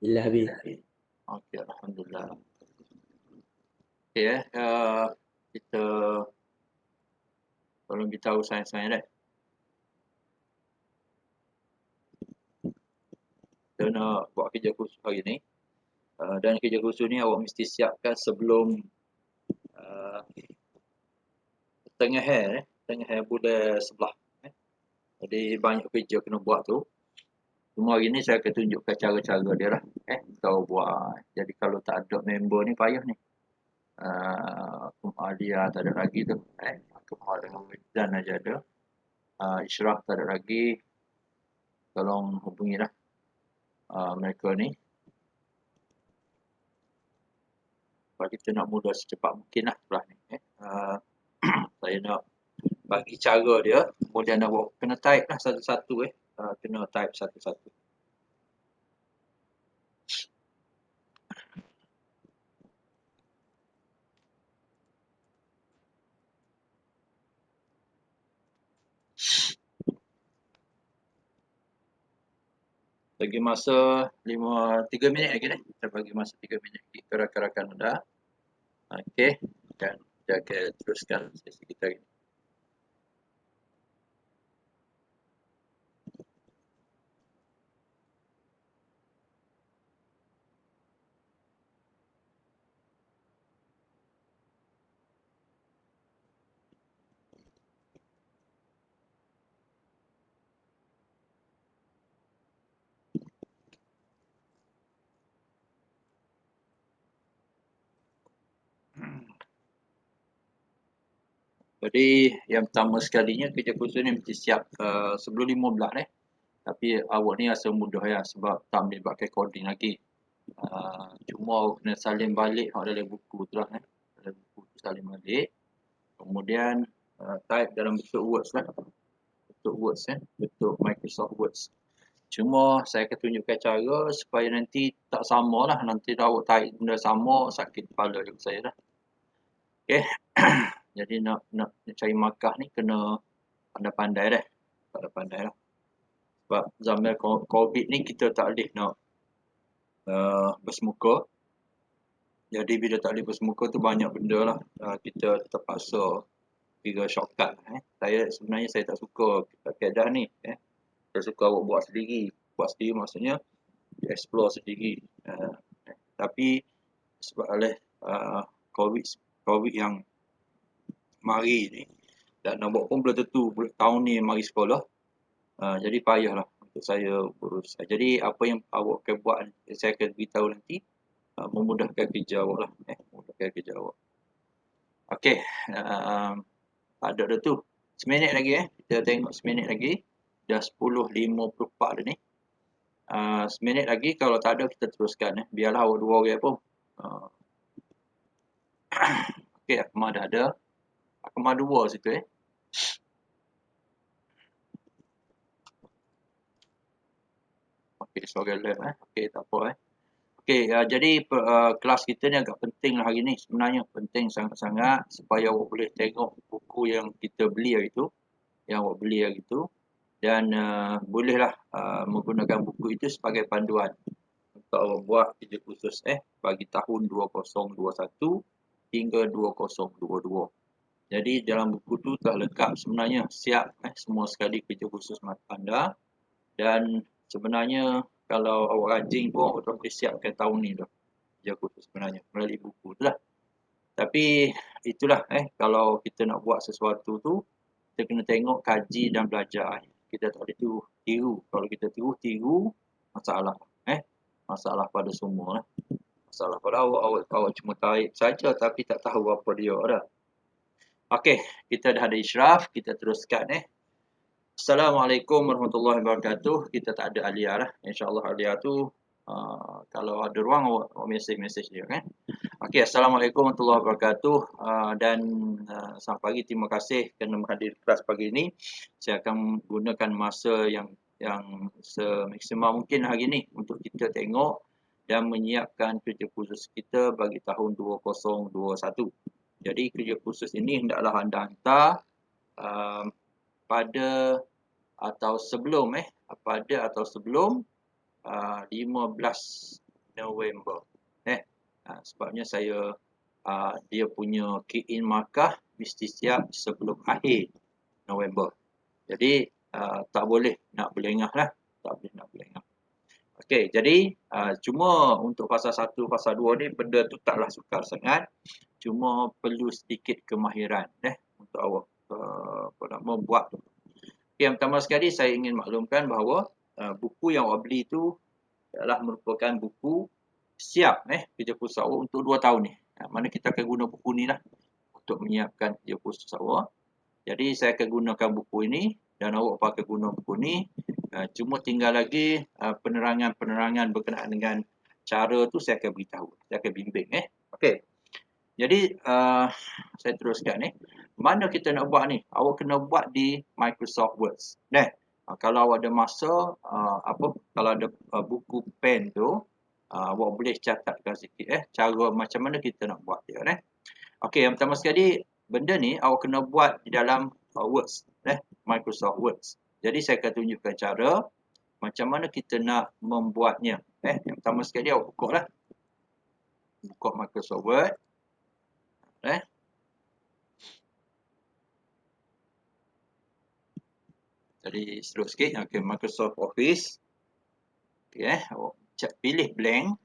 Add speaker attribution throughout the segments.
Speaker 1: Alhamdulillah Habib.
Speaker 2: Okey, alhamdulillah. Okey kita tolong beritahu saya dah. Kita nak buat kerja khusus hari ni. Dan kerja khusus ni awak mesti siapkan sebelum uh, tengah bulan sebelah. Jadi banyak kerja kena buat tu. Cuma hari ni saya akan tunjukkan cara-cara dia lah. Kau buat. Jadi kalau tak ada member ni payah ni. Dia tak ada lagi tu. Kumar dengan Wizan aja ada. Isyraf tak ada lagi. Tolong hubungilah mereka ni. Sebab kita nak mula secepat mungkin lah sebelah ni. Saya nak bagi cara dia. Kemudian awak kena type lah satu-satu. Kena type satu-satu. Bagi masa 3 minit lagi ni. Kita bagi masa 3 minit lagi. Rakan-rakan dah. Okey. Dan kita akan teruskan sesi kita ini. Jadi yang pertama sekalinya kerja khusus ni mesti siap sebelum 15 Tapi awak ni rasa mudah ya sebab tak melibatkan coding lagi. Cuma awak kena salin balik dalam buku tu lah. Dalam buku tu salin balik. Kemudian type dalam bentuk Words lah. Bentuk Words bentuk Microsoft Words. Cuma saya akan tunjukkan cara supaya nanti tak sama lah. Nanti awak type benda sama sakit kepala juga saya lah. Okay. Jadi nak cari markah ni kena pandai-pandai dah. Pandai-pandai lah. Sebab zaman COVID ni kita tak boleh nak bersemuka. Jadi bila tak boleh bersemuka tu banyak benda lah. Kita terpaksa kira shortcut. Sebenarnya saya tak suka kaedah ni. Saya suka awak buat sendiri. Buat sendiri maksudnya explore sendiri. Tapi sebab oleh COVID yang mari ni dan nak buat pun belum tentu tahun ni mari sekolah. Jadi payahlah untuk saya urus. Jadi apa yang awak akan buat saya akan beritahu nanti memudahkan kerja awak lah. Memudahkan kerja awak. Okey. Ada dah tu. Seminit lagi Kita tengok seminit lagi. Dah 10.54 dah ni. Seminit lagi kalau tak ada kita teruskan Biarlah awak 2 orang pun. Okey, Akmal dah ada. Akmal 2 situ Okey, suara left Okey, tak apa Okey, jadi kelas kita ni agak penting lah hari ni sebenarnya. Penting sangat-sangat supaya awak boleh tengok buku yang kita beli hari tu. Yang awak beli hari tu. Dan bolehlah menggunakan buku itu sebagai panduan. Untuk awak buat kerja khusus bagi tahun 2021 hingga 2022. Jadi dalam buku tu telah lengkap sebenarnya. Siap semua sekali kerja khusus anda. Dan sebenarnya kalau awak rajin pun awak boleh siapkan tahun ni tu. Kerja khusus sebenarnya melalui buku tu lah. Tapi itulah kalau kita nak buat sesuatu tu kita kena tengok, kaji dan belajar. Kita tak boleh tiru. Kalau kita tiru masalah. Masalah pada semua lah. Masalah pada awak cuma tarik saja tapi tak tahu apa dia dah. Okey, kita dah ada Isyraf, kita teruskan Assalamualaikum warahmatullahi wabarakatuh. Kita tak ada Alia lah. InsyaAllah Alia tu kalau ada ruang awak mesej dia Okey, Assalamualaikum warahmatullahi wabarakatuh. Dan selamat pagi, terima kasih kerana menghadiri kelas pagi ini. Saya akan gunakan masa yang semaksimal mungkin hari ini untuk kita tengok dan menyiapkan kerja khusus kita bagi tahun 2021. Jadi kerja khusus ini hendaklah anda hantar pada atau sebelum 15 November. Sebabnya saya dia punya key in markah mesti siap sebelum akhir November. Jadi tak boleh nak berlengah lah. Tak boleh nak berlengah. Okey, jadi cuma untuk fasa 1, fasa 2 ni benda tu taklah sukar sangat. Cuma perlu sedikit kemahiran untuk awak membuat tu. Okay, yang pertama sekali saya ingin maklumkan bahawa buku yang awak beli tu adalah merupakan buku siap kerja kursus awak untuk 2 tahun ni. Mana kita akan guna buku ni lah untuk menyiapkan kerja kursus awak. Jadi saya akan gunakan buku ini dan awak pakai guna buku ni. Cuma tinggal lagi penerangan-penerangan berkenaan dengan cara tu saya akan beritahu. Saya akan bimbing. Okey. Jadi saya teruskan ni. Mana kita nak buat ni? Awak kena buat di Microsoft Word. Kalau awak ada masa, kalau ada buku pen tu, awak boleh catatkan sikit cara macam mana kita nak buat dia. Okey, yang pertama sekali benda ni awak kena buat di dalam Words, Microsoft Words. Jadi saya akan tunjukkan cara macam mana kita nak membuatnya. Yang pertama sekali awak buka lah. Buka Microsoft Word. Jadi slow sikit. Okey, Microsoft Office. Okey, awak pilih blank.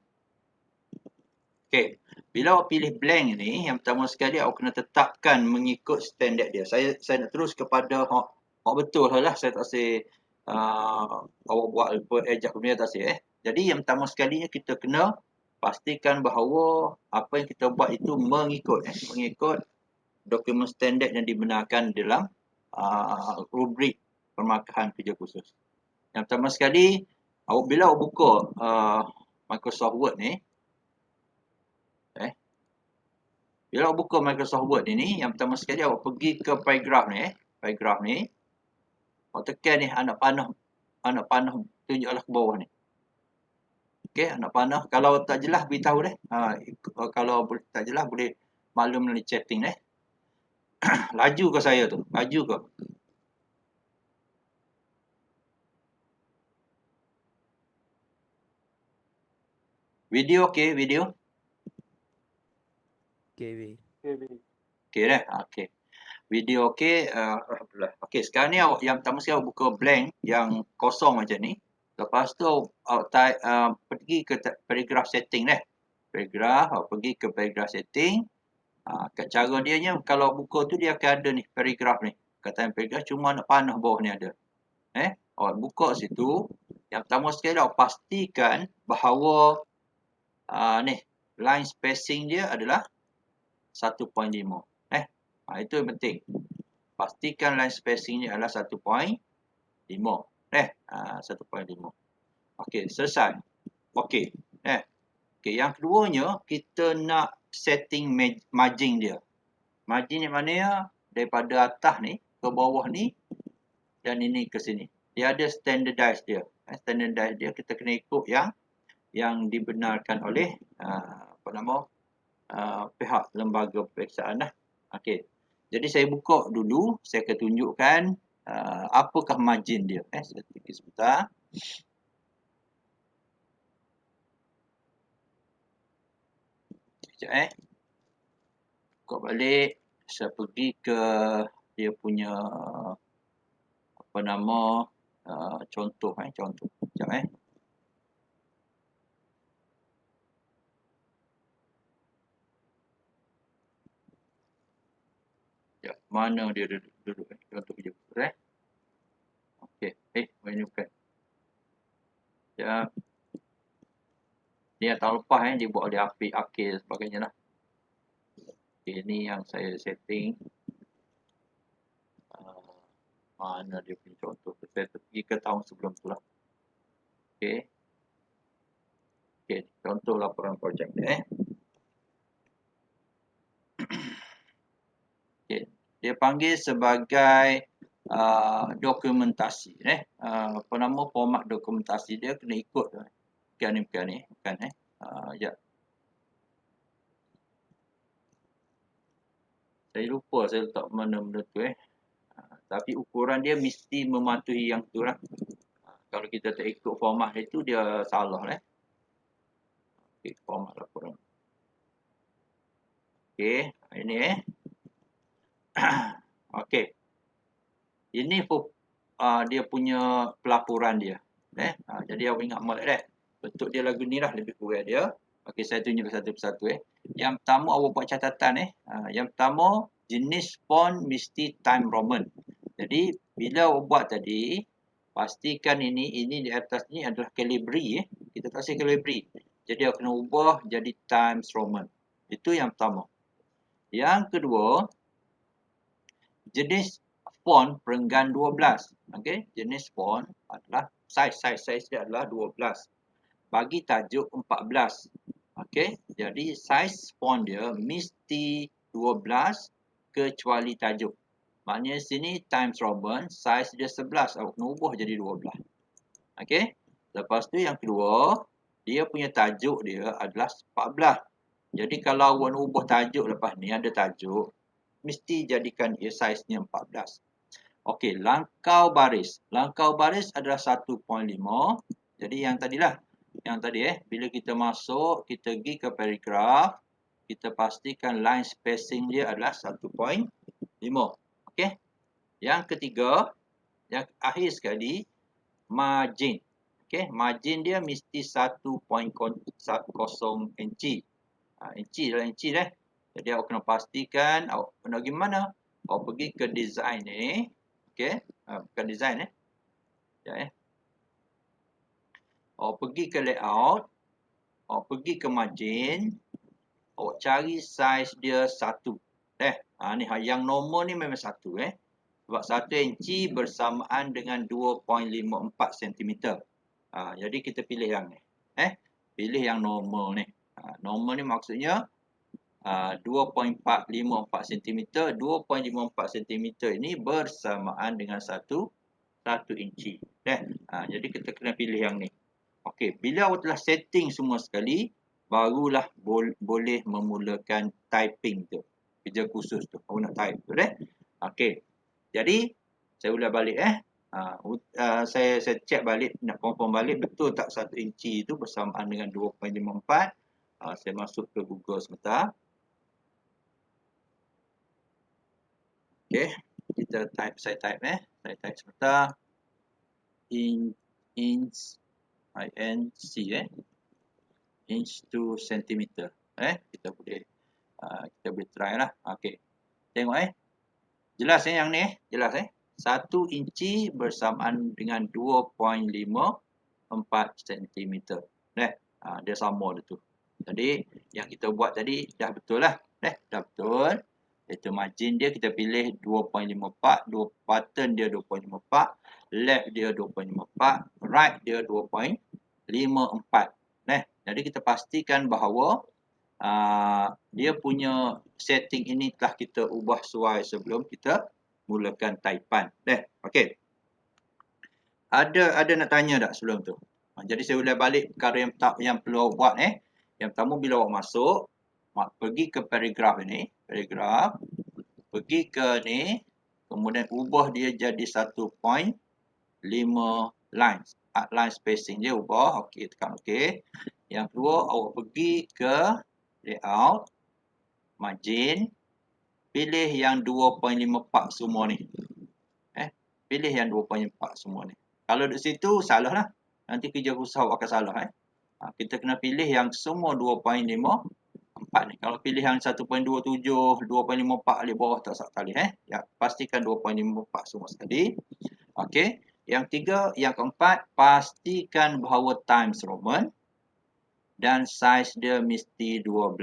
Speaker 2: Okey, bila awak pilih blank ni, yang pertama sekali awak kena tetapkan mengikut standard dia. Saya nak terus kepada betul lah. Saya tak say awak buat ejak punya tak say. Jadi yang pertama sekali kita kena pastikan bahawa apa yang kita buat itu mengikut dokumen standard yang dibenarkan dalam rubrik permarkahan kerja khusus. Yang pertama sekali, bila awak buka Microsoft Word ni, bila awak buka Microsoft Word ini, yang pertama sekali awak pergi ke paragraf ni, awak tekan ni anak panah tunjuklah ke bawah ni. Okey, anak panah. Kalau tak jelas beritahu kalau tak jelas boleh maklum melalui chatting Laju ke saya tu? Laju ke? Video okey, video?
Speaker 1: KW.
Speaker 2: Okey okey. Video okey, alhamdulillah. Okey, sekarang ni awak yang pertama sekali awak buka blank yang kosong macam ni. Lepas tu awak pergi ke paragraph setting Paragraph, awak pergi ke paragraph setting. Cara dia kalau buka tu dia akan ada ni paragraph ni. Kataan paragraph cuma nak panah bawah ni ada. Awak buka situ. Yang pertama sekali awak pastikan bahawa ni line spacing dia adalah 1.5. Itu yang penting. Pastikan line spacing dia adalah 1.5. 1.5. Okey, selesai. Okey. Okey, yang keduanya kita nak setting margin dia. Margin yang mana ya? Daripada atas ni ke bawah ni dan ini ke sini. Dia ada standardize dia. Standardize dia kita kena ikut yang dibenarkan oleh pihak lembaga peperiksaan Okey. Jadi saya buka dulu, saya akan tunjukkan apakah margin dia. Sedikit sebentar. Sekejap buka balik, saya pergi ke dia punya contoh contoh. Sekejap mana dia duduk contoh kerja khusus Okey, menyukai. Ya. Ni tahun lepas dia buat oleh akhir sebagainya lah. Okay, ni yang saya setting. Mana dia punya contoh. Saya pergi ke tahun sebelum tu lah. Okay. Okay, contoh laporan projek ni Okay. Dia panggil sebagai dokumentasi format dokumentasi dia kena ikut bukan ni ya. Saya lupa saya letak mana benda tu tapi ukuran dia mesti mematuhi yang tu lah. Kalau kita tak ikut format itu dia salah Okey, format laporan. Okey, ini Okey. Ini dia punya pelaporan dia. Jadi awak ingat molek dah. Bentuk dia lagu ni lah lebih kurang dia. Okey, saya tunjuk satu persatu Yang pertama awak buat catatan Yang pertama jenis font mesti Times Roman. Jadi bila awak buat tadi, pastikan ini di atas ni adalah Calibri Kita kasih Calibri. Jadi awak kena ubah jadi Times Roman. Itu yang pertama. Yang kedua, jenis font perenggan 12. Okey, jenis font adalah saiz dia adalah 12. Bagi tajuk 14. Okey, jadi saiz font dia mesti 12 kecuali tajuk. Maknanya sini Times Roman, saiz dia 11, awak kena ubah jadi 12. Okey. Lepas tu yang kedua, dia punya tajuk dia adalah 14. Jadi kalau awak nak ubah tajuk lepas ni ada tajuk, mesti jadikan ia saiznya 14. Okey, langkau baris. Langkau baris adalah 1.5. Jadi yang tadilah. Yang tadi bila kita masuk, kita pergi ke paragraf, kita pastikan line spacing dia adalah 1.5. Okey. Yang ketiga, yang akhir sekali, margin. Okey, margin dia mesti 1.0 inci. Inci adalah inci dah. Jadi awak kena pastikan awak kena pergi mana? Awak pergi ke design ni. Okey, bukan design Sekejap Awak pergi ke layout. Awak pergi ke margin. Awak cari saiz dia 1. Ni yang normal ni memang 1 Sebab 1 inci bersamaan dengan 2.54 cm. Jadi kita pilih yang ni. Pilih yang normal ni. Normal ni maksudnya 2.454 cm. 2.54 cm ini bersamaan dengan 1 inci. Jadi kita kena pilih yang ni. Okey, bila awak telah setting semua sekali, barulah boleh memulakan typing tu. Kerja khusus tu. Awak nak type tu Okey. Jadi saya ulang balik saya check balik, nak confirm balik betul tak 1 inci itu bersamaan dengan 2.54. Saya masuk ke Google sebentar. Okey, saya type sebentar. Inch inch to centimeter. Kita boleh try lah. Okey. Tengok jelas yang ni jelas 1 inci bersamaan dengan 2.54 cm. Dia sama dia tu. Jadi yang kita buat tadi dah betul lah. Dah betul. Itu margin dia kita pilih 2.54, button dia 2.54, left dia 2.54, right dia 2.54. Jadi kita pastikan bahawa dia punya setting ini telah kita ubah sesuai sebelum kita mulakan taipan. Okey. Ada nak tanya tak sebelum tu? Jadi saya ulang balik perkara yang perlu awak buat Yang pertama bila awak masuk, pergi ke paragraf ini, pergi ke ni, kemudian ubah dia jadi 1.5 lines. Line spacing dia ubah. Okey, tekan okey. Yang kedua, awak pergi ke layout, margin, pilih yang 2.54 semua ni. Pilih yang 2.4 semua ni. Kalau di situ salah lah. Nanti kerja khusus awak akan salah kita kena pilih yang semua 2.54 ni. Kalau pilih yang 1.27, 2.54 di bawah tak salih Ya, pastikan 2.54 semua sekali. Okey. Yang keempat, pastikan bahawa Times Roman dan saiz dia mesti 12.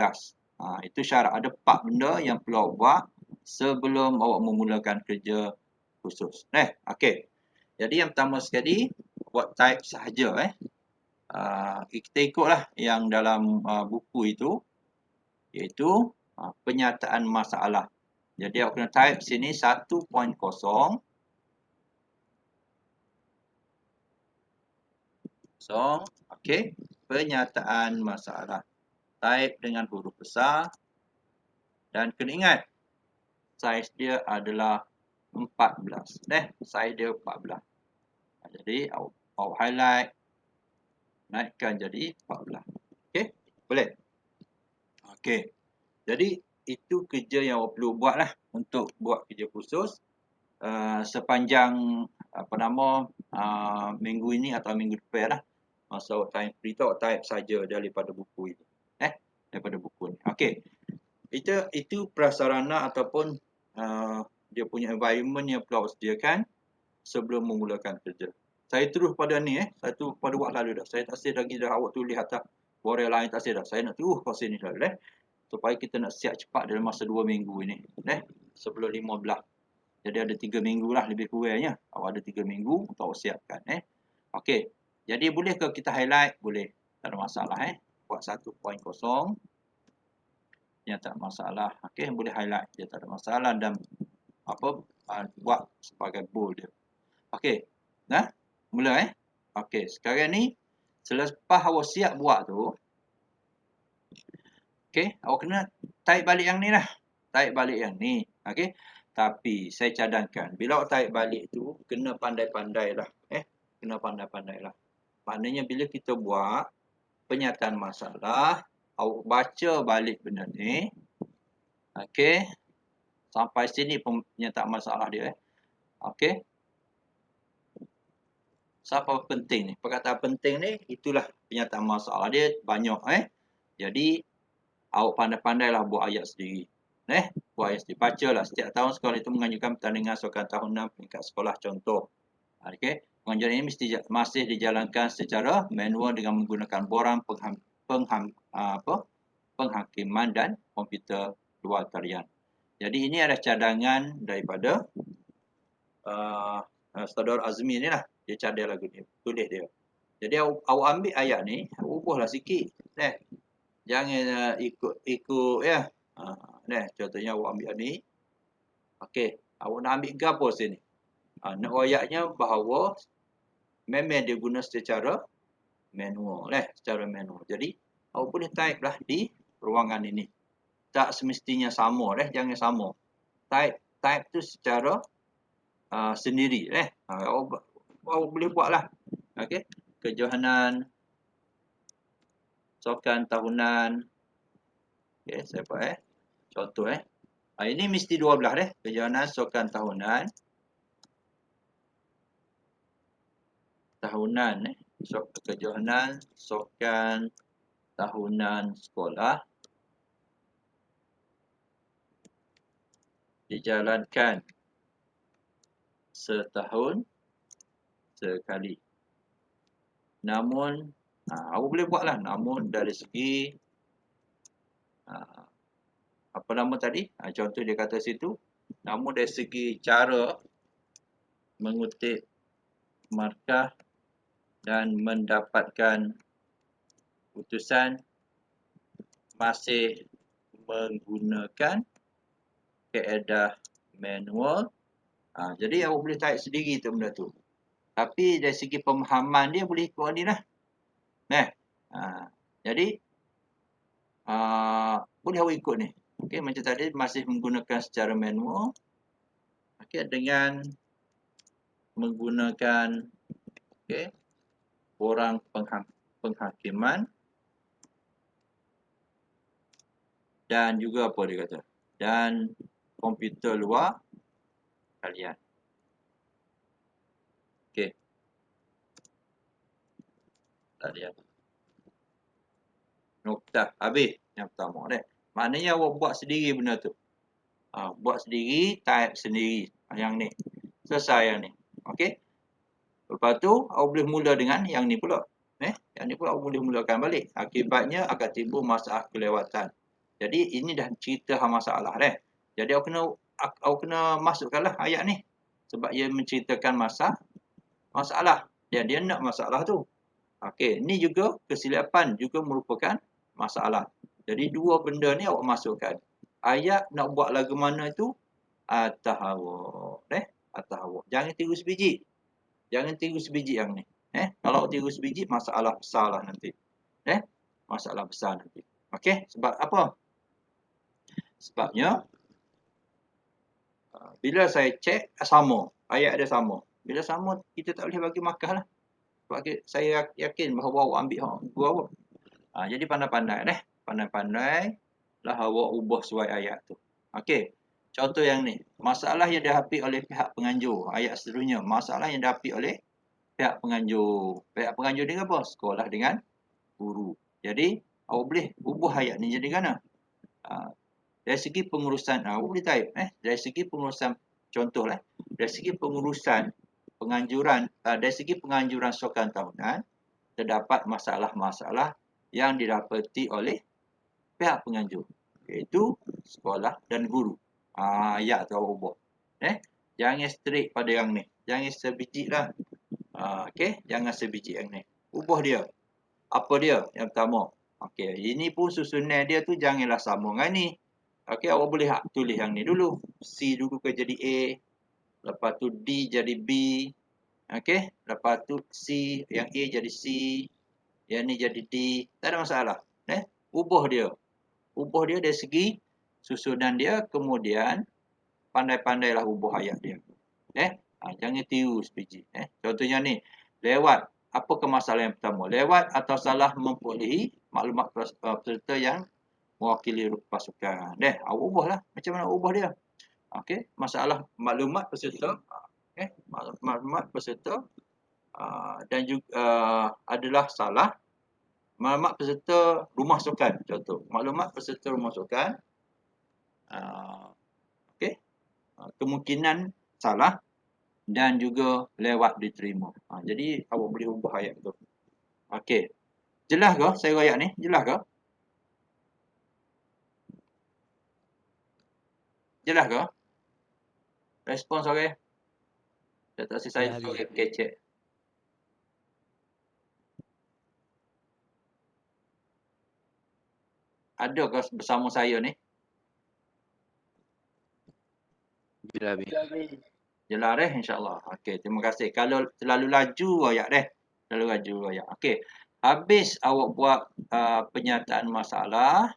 Speaker 2: Itu syarat. Ada 4 benda yang perlu awak buat sebelum awak memulakan kerja khusus. Okey. Jadi yang pertama sekali, buat type sahaja kita ikutlah yang dalam buku itu, iaitu penyataan masalah. Jadi awak kena type sini 1.0. Okey, penyataan masalah. Type dengan huruf besar dan kena ingat saiz dia adalah 14. Saiz dia 14. Jadi awak highlight, naikkan jadi 14. Okey, boleh. Okey. Jadi itu kerja yang awak perlu buat lah untuk buat kerja khusus sepanjang apa nama minggu ini atau minggu depan lah. Masa awak time free tu awak type saja daripada buku ini. Daripada buku ni. Okey. Itu prasarana ataupun dia punya environment yang perlu awak sediakan sebelum memulakan kerja. Saya terus pada ni saya tu pada buat lalu dah. Saya tak sedar lagi dah awak tulis atas borel lain tak sedar. Saya nak terus ke sini dah supaya kita nak siap cepat dalam masa 2 minggu ini sebelum 15. Jadi ada 3 minggu lah lebih kurangnya. Awak ada 3 minggu untuk awak siapkan Okey. Jadi boleh ke kita highlight? Boleh. Tak ada masalah Buat 1.0 yang tak masalah. Okey, boleh highlight. Dia tak ada masalah dan buat sebagai bold dia. Okey. Nah, mula Okey, sekarang ni selepas awak siap buat tu, okey, awak kena tarik balik yang ni lah. Tarik balik yang ni. Okey. Tapi saya cadangkan bila awak tarik balik tu kena pandai-pandai lah. Kena pandai-pandai lah. Maknanya bila kita buat penyataan masalah, awak baca balik benda ni. Okey. Sampai sini penyataan masalah dia Okey. Siapa penting ni? Perkataan penting ni itulah penyataan masalah dia banyak Jadi awak pandai-pandailah buat ayat sendiri. Buat ayat sendiri. Bacalah setiap tahun sekolah itu menganjurkan pertandingan sukan tahunan peringkat sekolah contoh. Okey. Pengajaran ini masih dijalankan secara manual dengan menggunakan borang penghakiman dan komputer luar talian. Jadi ini adalah cadangan daripada Saudara Azmi ni lah. Dia cadang lagu ni. Tulis dia. Jadi awak ambil ayat ni, ubahlah sikit. Jangan ikut ya. Contohnya awak ambil ni. Okey. Awak nak ambil gapo sini. Nak ayatnya bahawa memang dia guna secara manual. Secara manual. Jadi awak boleh type lah di ruangan ini. Tak semestinya sama. Jangan sama. Type tu secara sendiri. Awak boleh buat lah. Okey. Kejohanan sukan tahunan. Okey, saya buat contoh ini mesti 12 kejohanan sukan tahunan. Kejohanan sukan tahunan sekolah dijalankan setahun sekali. Namun awak boleh buatlah. Namun dari segi apa nama tadi? Contoh dia kata situ. Namun dari segi cara mengutip markah dan mendapatkan putusan masih menggunakan kaedah manual. Jadi awak boleh tarik sendiri tu benda tu. Tapi dari segi pemahaman dia boleh ikut ni lah. Jadi boleh awak ikut ni. Okey, macam tadi masih menggunakan secara manual. Okey, dengan menggunakan borang penghakiman dan juga apa dia kata? Dan komputer luar talian. Okey. Talian. Noktah. Habis yang pertama Maknanya awak buat sendiri benda tu. Buat sendiri, type sendiri. Yang ni. Selesai yang ni. Okey. Lepas tu, awak boleh mula dengan yang ni pula. Yang ni pula awak boleh mulakan balik. Akibatnya akan timbul masalah kelewatan. Jadi, ini dah cerita masalah Jadi, awak kena masukkanlah ayat ni. Sebab ia menceritakan masalah. Dia nak masalah tu. Okey, ni juga kesilapan juga merupakan masalah. Jadi dua benda ni awak masukkan. Ayat nak buat lagu mana itu atas awak. Atas awak. Jangan tiru sebiji. Jangan tiru sebiji yang ni. Kalau tiru sebiji masalah besar lah nanti. Masalah besar nanti. Okey, sebab apa? Sebabnya bila saya cek sama, ayat dia sama. Bila sama kita tak boleh bagi markah lah. Sebab saya yakin bahawa awak ambil gua awak. Jadi pandai-pandai Pandai-pandai lah awak ubah suai ayat tu. Okey. Contoh yang ni, masalah yang dihadapi oleh pihak penganjur. Ayat seterusnya, masalah yang dihadapi oleh pihak penganjur. Pihak penganjur ni apa? Sekolah dengan guru. Jadi, awak boleh ubah ayat ni jadi mana? Dari segi pengurusan, awak boleh type. Dari segi pengurusan, contohlah. Dari segi pengurusan penganjuran, dari segi penganjuran sukan tahunan, terdapat masalah-masalah yang didapati oleh pihak penganjur, iaitu sekolah dan guru. Ayat tu awak ubah. Jangan straight pada yang ni. Jangan sebiji lah. Okey, jangan sebiji yang ni. Ubah dia. Apa dia? Yang pertama. Okey, ini pun susunan dia tu janganlah sama dengan ni. Okey, awak boleh tulis yang ni dulu. C dulu ke jadi A. Lepas tu D jadi B. Okey, lepas tu C, yang A jadi C. Yang ni jadi D. Tak ada masalah. Ubah dia. Ubah dia dari segi susunan dia, kemudian pandai-pandailah ubah ayat dia. Jangan tiru sebiji. Contohnya ni, lewat apa masalah yang pertama? Lewat atau salah memperolehi maklumat peserta yang mewakili pasukan. Awak ubahlah. Macam mana ubah dia? Okey, masalah maklumat peserta. Maklumat peserta dan juga adalah salah. Maklumat peserta rumah sukan, contoh. Maklumat peserta rumah sukan. Okey. Kemungkinan salah dan juga lewat diterima. Jadi awak boleh ubah ayat tu. Okey. Jelas ke saya ayat ni? Jelas ke? Jelas ke? Respons okey. Saya tak rasa saya sorry kecek. Ada ke bersama saya ni?
Speaker 1: Jelas.
Speaker 2: Jelas insya-Allah. Okey, terima kasih. Kalau terlalu laju ayat terlalu laju ayat. Okey. Habis awak buat penyataan masalah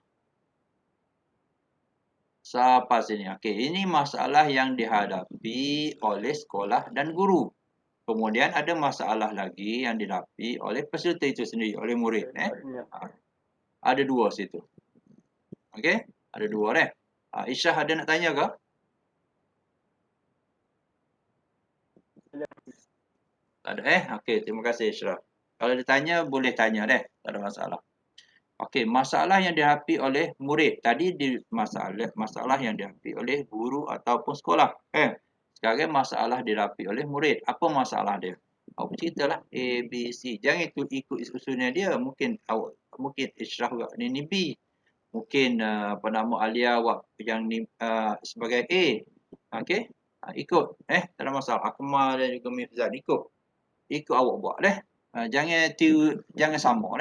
Speaker 2: sampai sini. Okey, ini masalah yang dihadapi oleh sekolah dan guru. Kemudian ada masalah lagi yang dihadapi oleh peserta itu sendiri, oleh murid. Ada dua situ. Okey, ada dua Isyah ada nak tanya ke? Tak ada Okey, terima kasih Isyah. Kalau ditanya boleh tanya tak ada masalah. Okey, masalah yang dihadapi oleh murid. Tadi di masalah yang dihadapi oleh guru ataupun sekolah. Sekarang masalah dihadapi oleh murid. Apa masalah dia? Awak ceritalah A, B, C. Jangan ikut susunan dia. Mungkin Isyah juga ni B. Mungkin penama Alia awak yang ni sebagai A. Okey? Ikut. Tak ada masalah. Akmal dan juga Mifzan ikut. Ikut awak buat jangan sama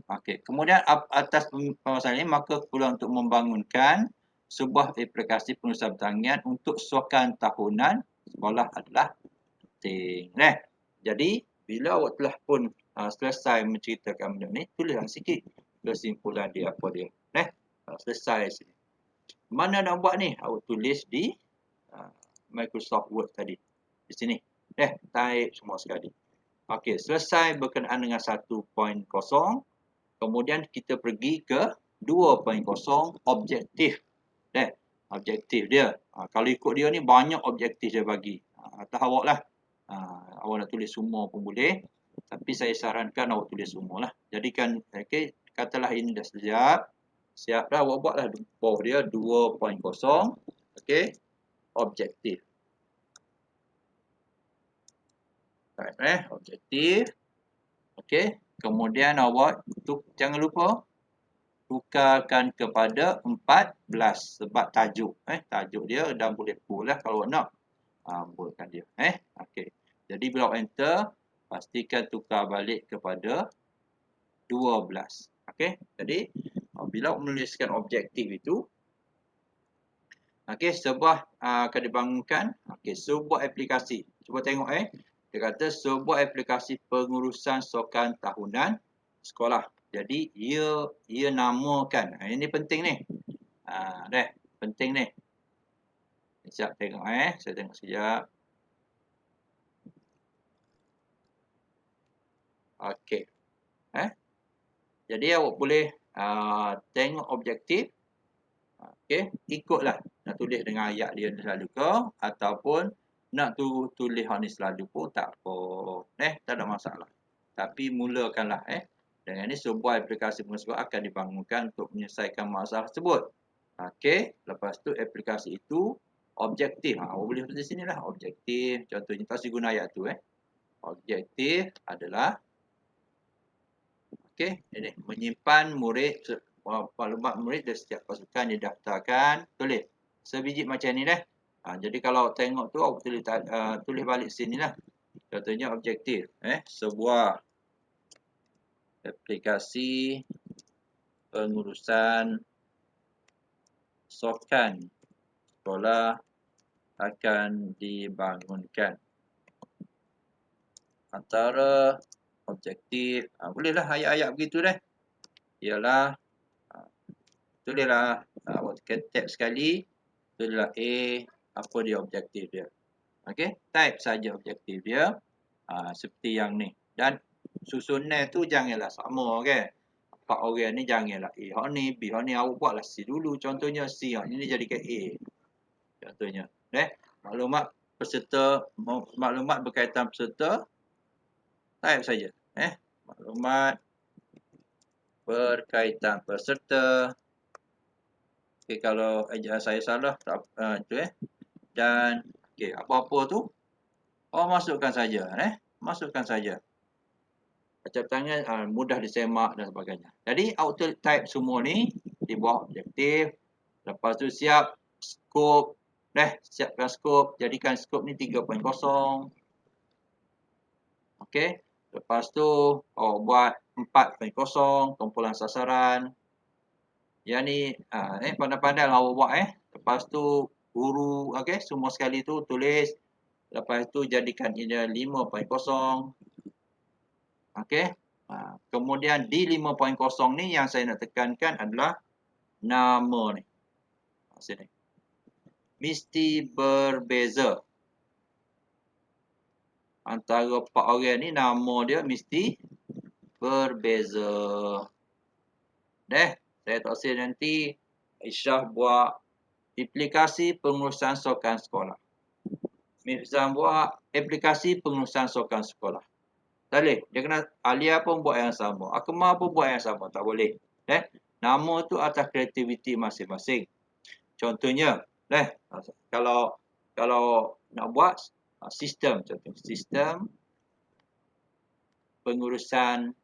Speaker 2: Okey. Kemudian atas permasalahan ini maka keperluan untuk membangunkan sebuah aplikasi penulisan pertanian untuk sukan tahunan sekolah adalah penting. Jadi bila awak telah pun selesai menceritakan benda ni, tulislah sikit kesimpulan dia apa dia. Selesai sini. Mana nak buat ni? Awak tulis di Microsoft Word tadi. Di sini. Type semua sekali. Okey, selesai berkenaan dengan 1.0. Kemudian kita pergi ke 2.0 objektif. Objektif dia. Kalau ikut dia ni banyak objektif dia bagi. Atas awak lah. Awak nak tulis semua pun boleh. Tapi saya sarankan awak tulis semua lah. Jadikan, katalah ini dah siap. Siap dah awak buat lah. Bawah dia 2.0. Okey. Objektif. Objektif. Okey. Kemudian awak jangan lupa tukarkan kepada 14 sebab tajuk. Tajuk dia dah boleh full lah kalau nak. Buatkan dia. Okey. Jadi bila awak enter, pastikan tukar balik kepada 12. Okey. Jadi bila awak menuliskan objektif itu, okey, sebuah akan dibangunkan, sebuah aplikasi. Cuba tengok dia kata sebuah aplikasi pengurusan sukan tahunan sekolah. Jadi ia namakan. Ini penting ni. Penting ni. Sekejap tengok saya tengok sekejap. Okey. Jadi awak boleh tengok objektif. Okey, ikutlah nak tulis dengan ayat dia selalu ke ataupun nak tulis hak ni selalu pun tak apa. Tak ada masalah. Tapi mulakanlah dengan ni sebuah aplikasi pengurusan akan dibangunkan untuk menyelesaikan masalah tersebut. Okey, lepas tu aplikasi itu objektif. Awak boleh tulis sinilah objektif. Contohnya tak usah guna ayat tu Objektif adalah ini menyimpan maklumat murid dari setiap pasukan didaftarkan. Tulis sebiji macam ni dah. Jadi kalau tengok tu awak tulis balik sini lah. Contohnya objektif sebuah aplikasi pengurusan sukan sekolah akan dibangunkan. Antara objektif, bolehlah ayat-ayat begitu dah. Ialah tulislah awak tekan tab sekali, tulislah A, apa dia objektif dia. Okey, type saja objektif dia seperti yang ni. Dan susunan tu janganlah sama kan. 4 orang ni janganlah A hak ni, B hak ni, awak buatlah C dulu. Contohnya C hak ni jadikan A. Contohnya, maklumat peserta, maklumat berkaitan peserta, type saja. Maklumat berkaitan peserta. Okey, kalau ejaan saya salah, dan okey, apa-apa tu masukkan saja, masukkan saja. Baca tangan mudah disemak dan sebagainya. Jadi awak type semua ni di bawah objektif. Lepas tu siap skop, siapkan skop, jadikan skop ni 3.0. Okey. Lepas tu awak buat 4.0 kumpulan sasaran. Yang ni pandai-pandai awak buat Lepas tu guru semua sekali tu tulis. Lepas tu jadikan ia 5.0. Okey. Kemudian di 5.0 ni yang saya nak tekankan adalah nama ni. Sini. Mesti berbeza. Antara 4 orang ni nama dia mesti berbeza. Saya tak say nanti Isyah buat aplikasi pengurusan sukan sekolah. Mifzan buat aplikasi pengurusan sukan sekolah. Tak boleh. Dia kena Alia pun buat yang sama. Akmal pun buat yang sama. Tak boleh. Nama tu atas kreativiti masing-masing. Contohnya, kalau nak buat sistem, contoh sistem pengurusan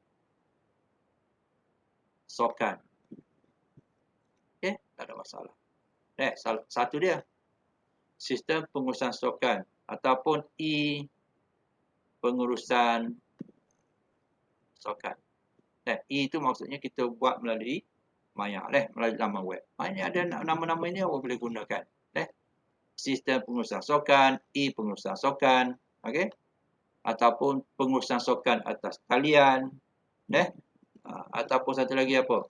Speaker 2: sukan. Tak ada masalah. Satu dia. Sistem pengurusan sukan ataupun pengurusan sukan. E itu maksudnya kita buat melalui Maya, melalui laman web. Ini ada nama-nama ini awak boleh gunakan. Sistem pengurusan sukan, pengurusan sukan, ataupun pengurusan sukan atas talian, ataupun satu lagi apa?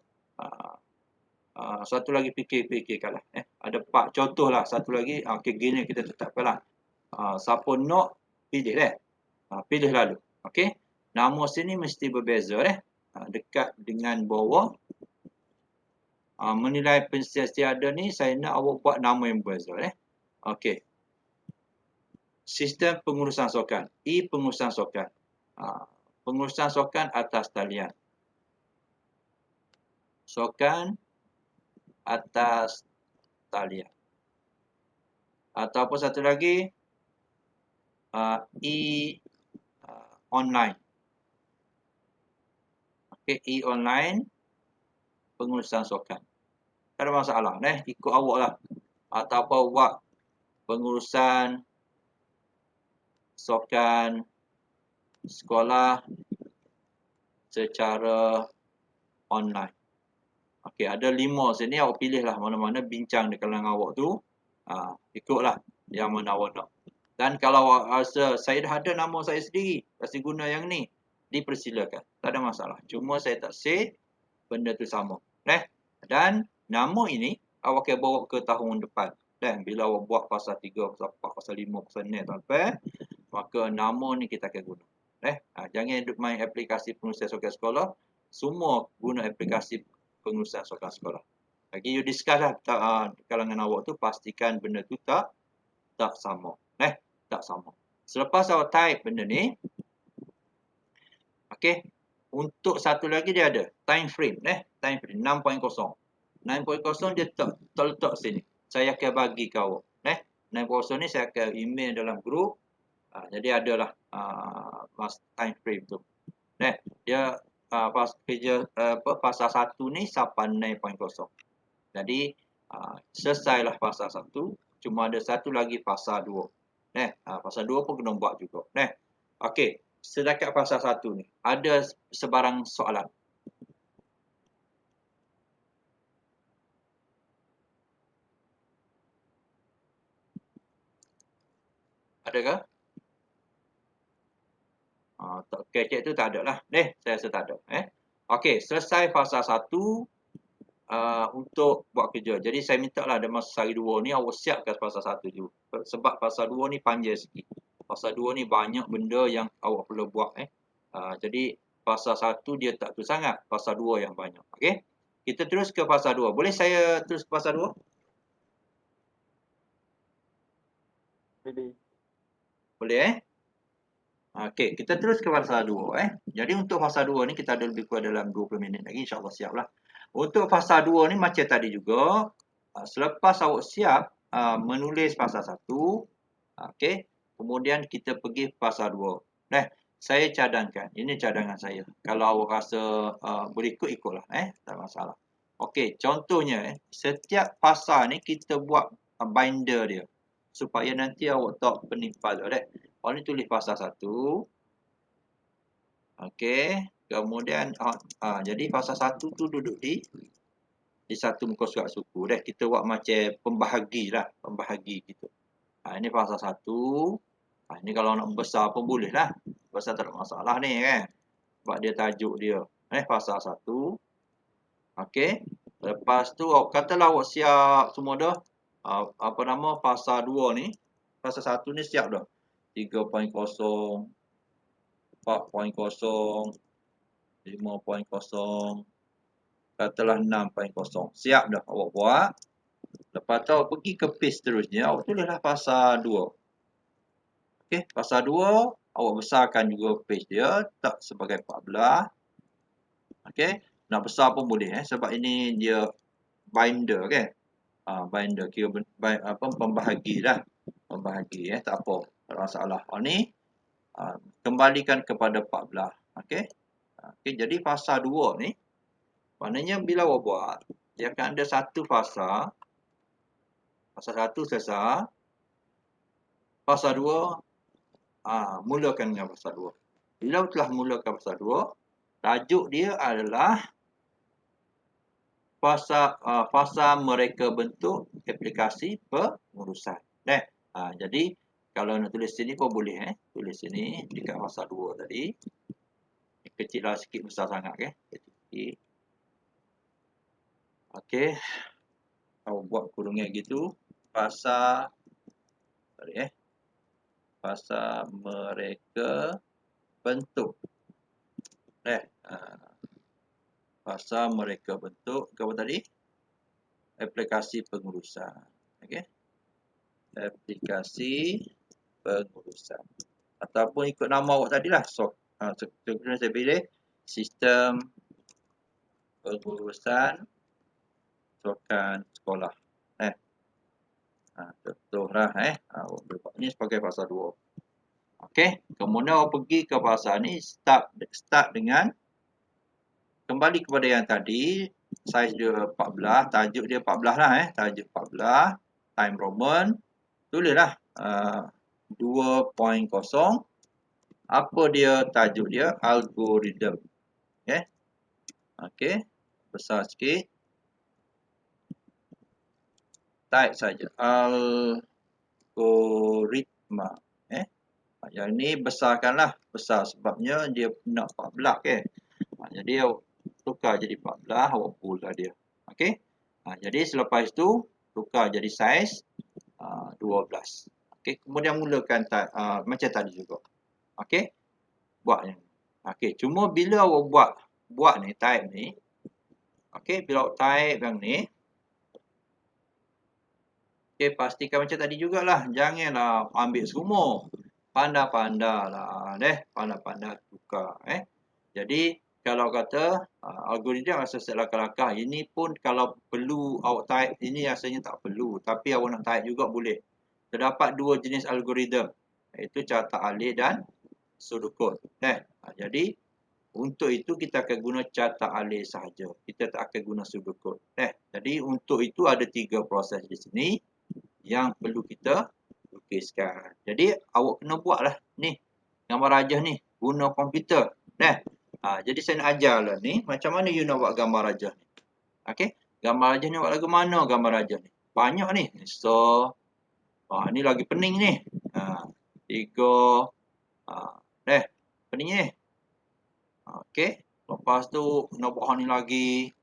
Speaker 2: Satu lagi fikirkanlah. Ada 4 contoh lah. Satu lagi, gini kita tetapkanlah. Siapa nak pilih pilih lalu. Nama sini mesti berbeza dekat dengan bawah. Menilai pensiasatiada ni saya nak awak buat nama yang berbeza Sistem pengurusan sukan, pengurusan sukan. Pengurusan sukan atas talian. Sukan atas talian. Ataupun satu lagi online. Online pengurusan sukan. Tak ada masalah ikut awak lah. Ataupun buat pengurusan sukan sekolah secara online. Ada 5 sini, awak pilihlah mana-mana bincang di kalangan awak tu. Ikutlah yang mana awak nak. Dan kalau awak rasa saya dah ada nama saya sendiri, kasi guna yang ni, dipersilakan. Tak ada masalah. Cuma saya tak say benda tu sama. Dan nama ini awak akan bawa ke tahun depan. Bila awak buat pasal 3, pasal 4, pasal 5, pasal 6 sampai, maka nama ni kita akan guna. Jangan duk main aplikasi pengurusan sukan sekolah. Semua guna aplikasi pengurusan sukan sekolah. Lagi you discuss lah kalangan awak tu, pastikan benda tu tak sama. Tak sama. Selepas awak type benda ni, okey, untuk satu lagi dia ada time frame, time frame 6.0. 6.0 dia letak sini. Saya akan bagi ke awak, 6.0 ni saya akan email dalam grup. Jadi adalah time frame tu. Dia fasa 1 ni sampai 9.0. Jadi selesailah fasa 1, cuma ada satu lagi fasa 2. Fasa 2 pun kena buat juga. Okey, setakat fasa 1 ni ada sebarang soalan? Adakah? Kecek tu tak ada lah. Saya rasa tak ada. Okey, selesai fasa 1 untuk buat kerja. Jadi saya minta lah ada masa hari 2 ni awak siapkan fasa 1 dulu. Sebab fasa 2 ni panjang sikit. Fasa 2 ni banyak benda yang awak perlu buat. Jadi fasa 1 dia tak tu sangat. Fasa 2 yang banyak. Okey. Kita terus ke fasa 2. Boleh saya terus ke fasa 2? Boleh Okey, kita terus ke fasa 2 Jadi untuk fasa 2 ni kita ada lebih kurang dalam 20 minit lagi, insya-Allah siap lah. Untuk fasa 2 ni macam tadi juga, selepas awak siap menulis fasa 1, okey, kemudian kita pergi fasa 2. Saya cadangkan, ini cadangan saya. Kalau awak rasa boleh ikutlah, tak masalah. Okey, contohnya setiap fasa ni kita buat binder dia supaya nanti awak tak penipal. Awak ni tulis fasa 1. Okey, kemudian jadi fasa 1 tu duduk di satu muka surat suku. Kita buat macam pembahagi gitu. Ini fasa 1. Ini kalau nak besar pun boleh lah. Besar tak ada masalah ni kan. Sebab dia tajuk dia. Fasa 1. Okey. Lepas tu katalah awak siap semua dah. Fasa 2 ni. Fasa 1 ni siap dah. 3.0, 4.0, 5.0, katalah 6.0. Siap dah awak buat. Lepas tu awak pergi ke page seterusnya, awak tulislah fasa 2. Okey, fasa 2 awak besarkan juga page dia tak sebagai 14. Okey, nak besar pun boleh sebab ini dia binder kan. Binder kira pembahagi dah. Pembahagi tak apa. Tak ada masalah. Ni kembalikan kepada 14. Okey. Okey, jadi fasa 2 ni maknanya bila awak buat, dia akan ada satu fasa. Fasa 1 selesai. Fasa 2 mulakan dengan fasa 2. Bila telah mulakan fasa 2, tajuk dia adalah fasa mereka bentuk aplikasi pengurusan. Jadi kalau nak tulis sini pun boleh tulis sini dekat fasa 2 tadi. Kecil lah sikit, besar sangat kecil. Okey. Awak buat kurungan gitu. Fasa mereka bentuk. Fasa mereka bentuk apa tadi? Aplikasi pengurusan. Okey. Aplikasi pengurusan. Ataupun ikut nama awak tadilah. Contohnya saya pilih sistem pengurusan sukan sekolah. Contohlah awak boleh buat ni sebagai fasa 2. Okey, kemudian awak pergi ke fasa ni, start dengan kembali kepada yang tadi, saiz dia 14, tajuk dia 14 lah tajuk 14, time Roman, tulislah 2.0, apa dia tajuk dia, algorithm. Okey, besar sikit. Type saja algoritma. Yang ni besarkanlah, besar sebabnya dia nak 14 jadi tukar jadi 14, awak pull lah dia. Okey. Jadi selepas itu tukar jadi saiz 12. Okey, kemudian mulakan macam tadi juga. Okey. Buat ni. Okey, cuma bila awak buat ni type ni. Okey, bila awak type yang ni, Okey, pastikan macam tadi jugalah. Janganlah ambil semua. Pandai-pandailah. Pandai-pandai tukar. Jadi, kalau kata algoritma asas langkah-langkah. Ini pun kalau perlu awak type, ini rasanya tak perlu. Tapi awak nak type juga boleh. Terdapat dua jenis algoritma. Iaitu carta alih dan pseudocode. Jadi, untuk itu kita akan guna carta alih sahaja. Kita tak akan guna pseudocode. Jadi, untuk itu ada 3 proses di sini yang perlu kita lukiskan. Jadi awak kena buatlah ni gambar rajah ni guna komputer. Jadi saya nak ajarlah ni macam mana you nak buat gambar rajah ni. Okey, gambar rajah ni buat lagu mana gambar rajah ni? Banyak ni. So ni lagi pening ni. 3 pening ni. Okey, lepas tu nak buat hang ni lagi.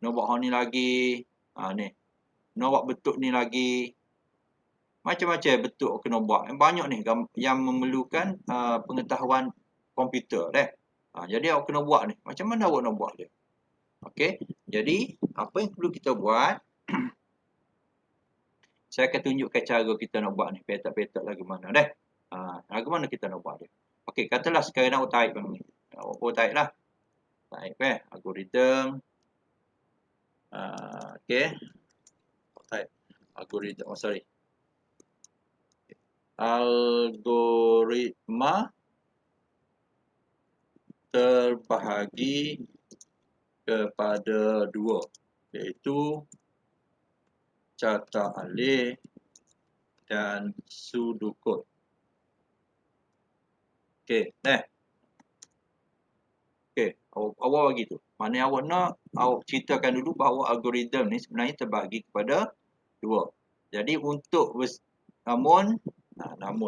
Speaker 2: Nak buat hang ni lagi. Ni. Nak buat bentuk ni lagi. Macam-macam bentuk kena buat. Banyak ni yang memerlukan pengetahuan komputer. Jadi awak kena buat ni. Macam mana awak nak buat dia? Okey. Jadi, apa yang perlu kita buat? Saya akan tunjukkan cara kita nak buat ni. Petak-petak lagu mana. Lagu mana kita nak buat dia? Okey, katalah sekarang awak type ni. Awak type lah. Type algoritma. Okey. Type algoritma. Sorry. Algoritma terbahagi kepada 2, iaitu carta alih dan pseudocode. Okey, Okey, awak bagi tu. Mana awak nak, awak ceritakan dulu bahawa algoritma ni sebenarnya terbahagi kepada 2. Jadi untuk namun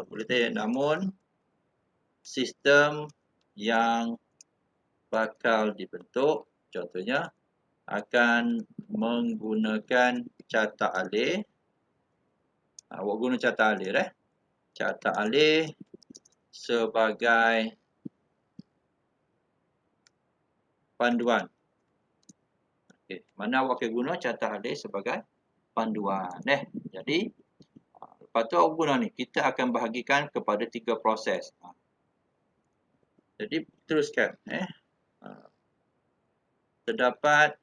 Speaker 2: boleh tanya, namun sistem yang bakal dibentuk contohnya akan menggunakan carta alih. Awak guna carta alih carta alih sebagai panduan. Okey, mana awak akan guna carta alih sebagai panduan. Jadi lepas tu awak guna ni, kita akan bahagikan kepada 3 proses. Jadi teruskan. Terdapat,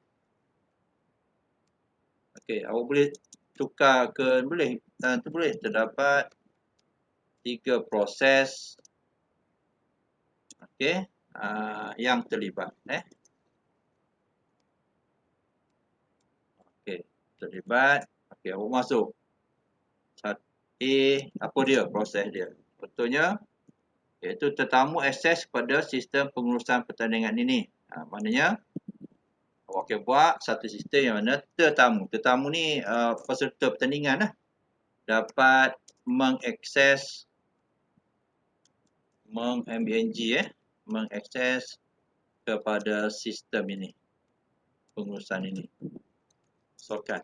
Speaker 2: okey, awak boleh tukarkan, boleh. Tu boleh. Terdapat 3 proses, okey, yang terlibat. Okey, terlibat. Okey, awak masuk. Apa dia proses dia? Contohnya, iaitu tetamu akses kepada sistem pengurusan pertandingan ini. Maknanya, awak akan buat satu sistem yang mana tetamu ni peserta pertandingan dapat mengakses mengakses kepada sistem ini, pengurusan ini. Sokan.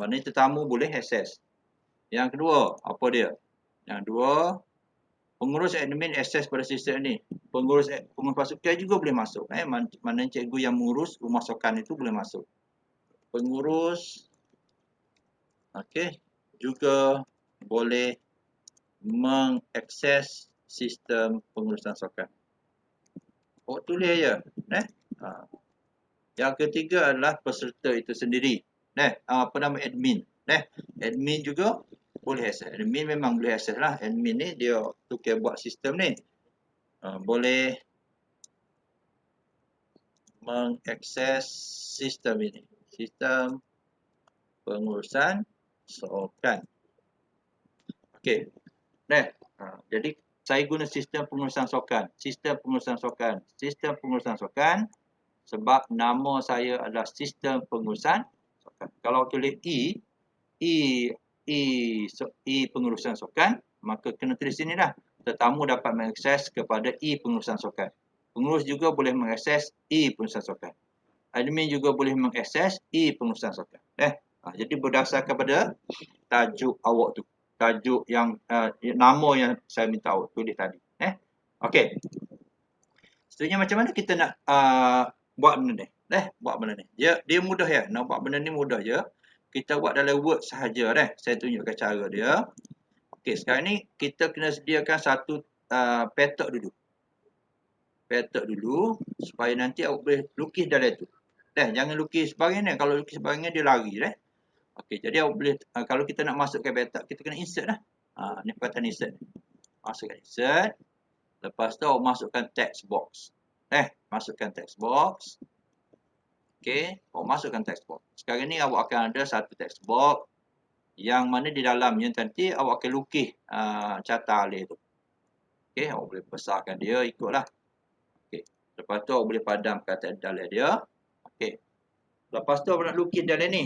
Speaker 2: Maknanya tetamu boleh akses. Yang kedua, apa dia? Yang dua, pengurus admin akses pada sistem ini. Pengurus pasukan juga boleh masuk. Maknanya cikgu yang mengurus rumah sokan itu boleh masuk. Pengurus juga boleh mengakses sistem pengurusan sokan. Awak tulis je. Yang ketiga adalah peserta itu sendiri. Apa nama admin. Admin juga boleh akses. Admin memang boleh akses lah. Admin ni dia tukar buat sistem ni. Boleh mengakses sistem ini. Sistem pengurusan sokan. Okey. Jadi saya guna sistem pengurusan sokan. Sistem pengurusan sokan sebab nama saya adalah sistem pengurusan sokan. Kalau tulis pengurusan sokan, maka kena tulis sini dah. Tetamu dapat mengakses kepada pengurusan sokan. Pengurus juga boleh mengakses pengurusan sokan. Admin juga boleh mengakses pengurusan sokan. Jadi berdasarkan pada tajuk awak tu. Tajuk yang nama yang saya minta awak tulis tadi. Okey. Seterusnya macam mana kita nak buat benda ni? Buat benda ni. Dia mudah ya. Nak buat benda ni mudah je. kita buat dalam Word sahaja dah. Saya tunjukkan cara dia. Okey, sekarang ni kita kena sediakan satu petak dulu. Petak dulu supaya nanti awak boleh lukis dalam tu. Jangan lukis sebarangan. Kalau lukis sebarangan dia lari dah. Okey, jadi awak boleh kalau kita nak masukkan petak, kita kena insert dah. Ni perkataan insert. Masukkan insert. Lepas tu awak masukkan text box. Masukkan text box. Okey, awak masukkan text box. Sekarang ni awak akan ada satu text box yang mana di dalamnya nanti awak akan lukis carta alih tu. Okey, awak boleh besarkan dia ikutlah. Okey, lepas tu awak boleh padam perkataan dalam dia. Okey. Lepas tu awak nak lukis dalam ni.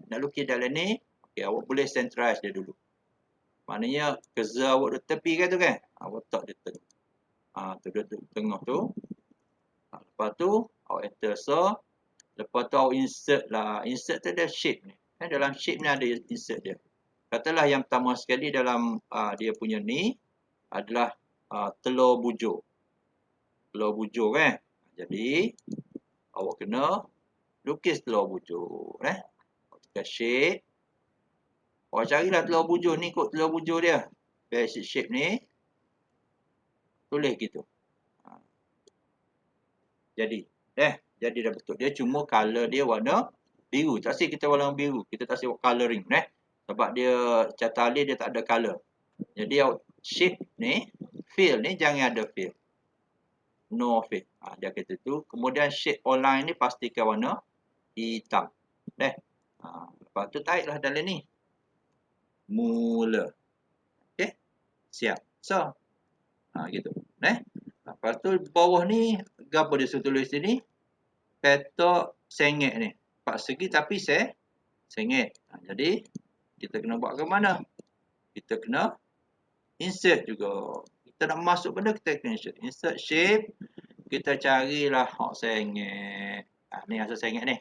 Speaker 2: Nak lukis dalam ni. Okey, awak boleh centralize dia dulu. Maknanya cursor awak duduk tepi kan tu kan? Awak letak dia tengah. Tu duduk tengah tu. Lepas tu awak enter so. Lepas tu awak insert lah. Insert tu ada shape ni. Dalam shape ni ada insert dia. Katalah yang pertama sekali dalam dia punya ni adalah telur bujur. Telur bujur kan. Jadi awak kena lukis telur bujur. Awak tekan shape. Awak carilah telur bujur ni ikut telur bujur dia. Basic shape ni. Tulis gitu. Jadi. Jadi dah betul. Dia cuma color dia warna biru. Tak asyik kita warna biru. Kita tak asyik coloring. Sebab dia carta alih dia tak ada color. Jadi shape ni, fill ni jangan ada fill. No fill. Dia kata tu. Kemudian shape online ni pastikan warna hitam. Lepas tu taiklah dalam ni. Mula. Okey. Siap. So. Gitu. Lepas tu bawah ni apa dia suruh tulis sini? Petak sengit ni. 4 segi tapi sengit. Jadi kita kena buat ke mana? Kita kena insert juga. Kita nak masuk benda kita kena insert. Insert shape. Kita carilah hak sengit. Ni asal sengit ni.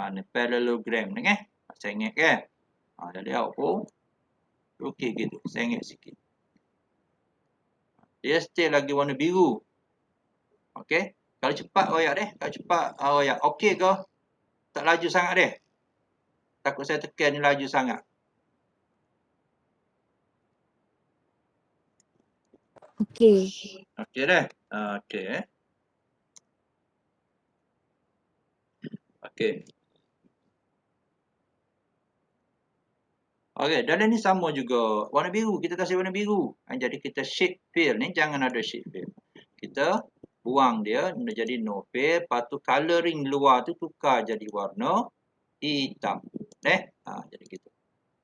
Speaker 2: Ni parallelogram ni kan. Sengit kan. Jadi awak pun lukis gitu. Sengit sikit. Dia still lagi warna biru. Okey. Kalau cepat royak deh. Kalau cepat royak. Okey ke? Tak laju sangat deh. Takut saya tekan ni laju sangat.
Speaker 3: Okey.
Speaker 2: Okey dah. Okey. Okey. Okey, dalam ni sama juga. Warna biru. Kita kasih warna biru. Jadi kita shape fill ni jangan ada shape fill. Kita buang dia jadi no fill. Lepas tu coloring luar tu tukar jadi warna hitam. Jadi gitu.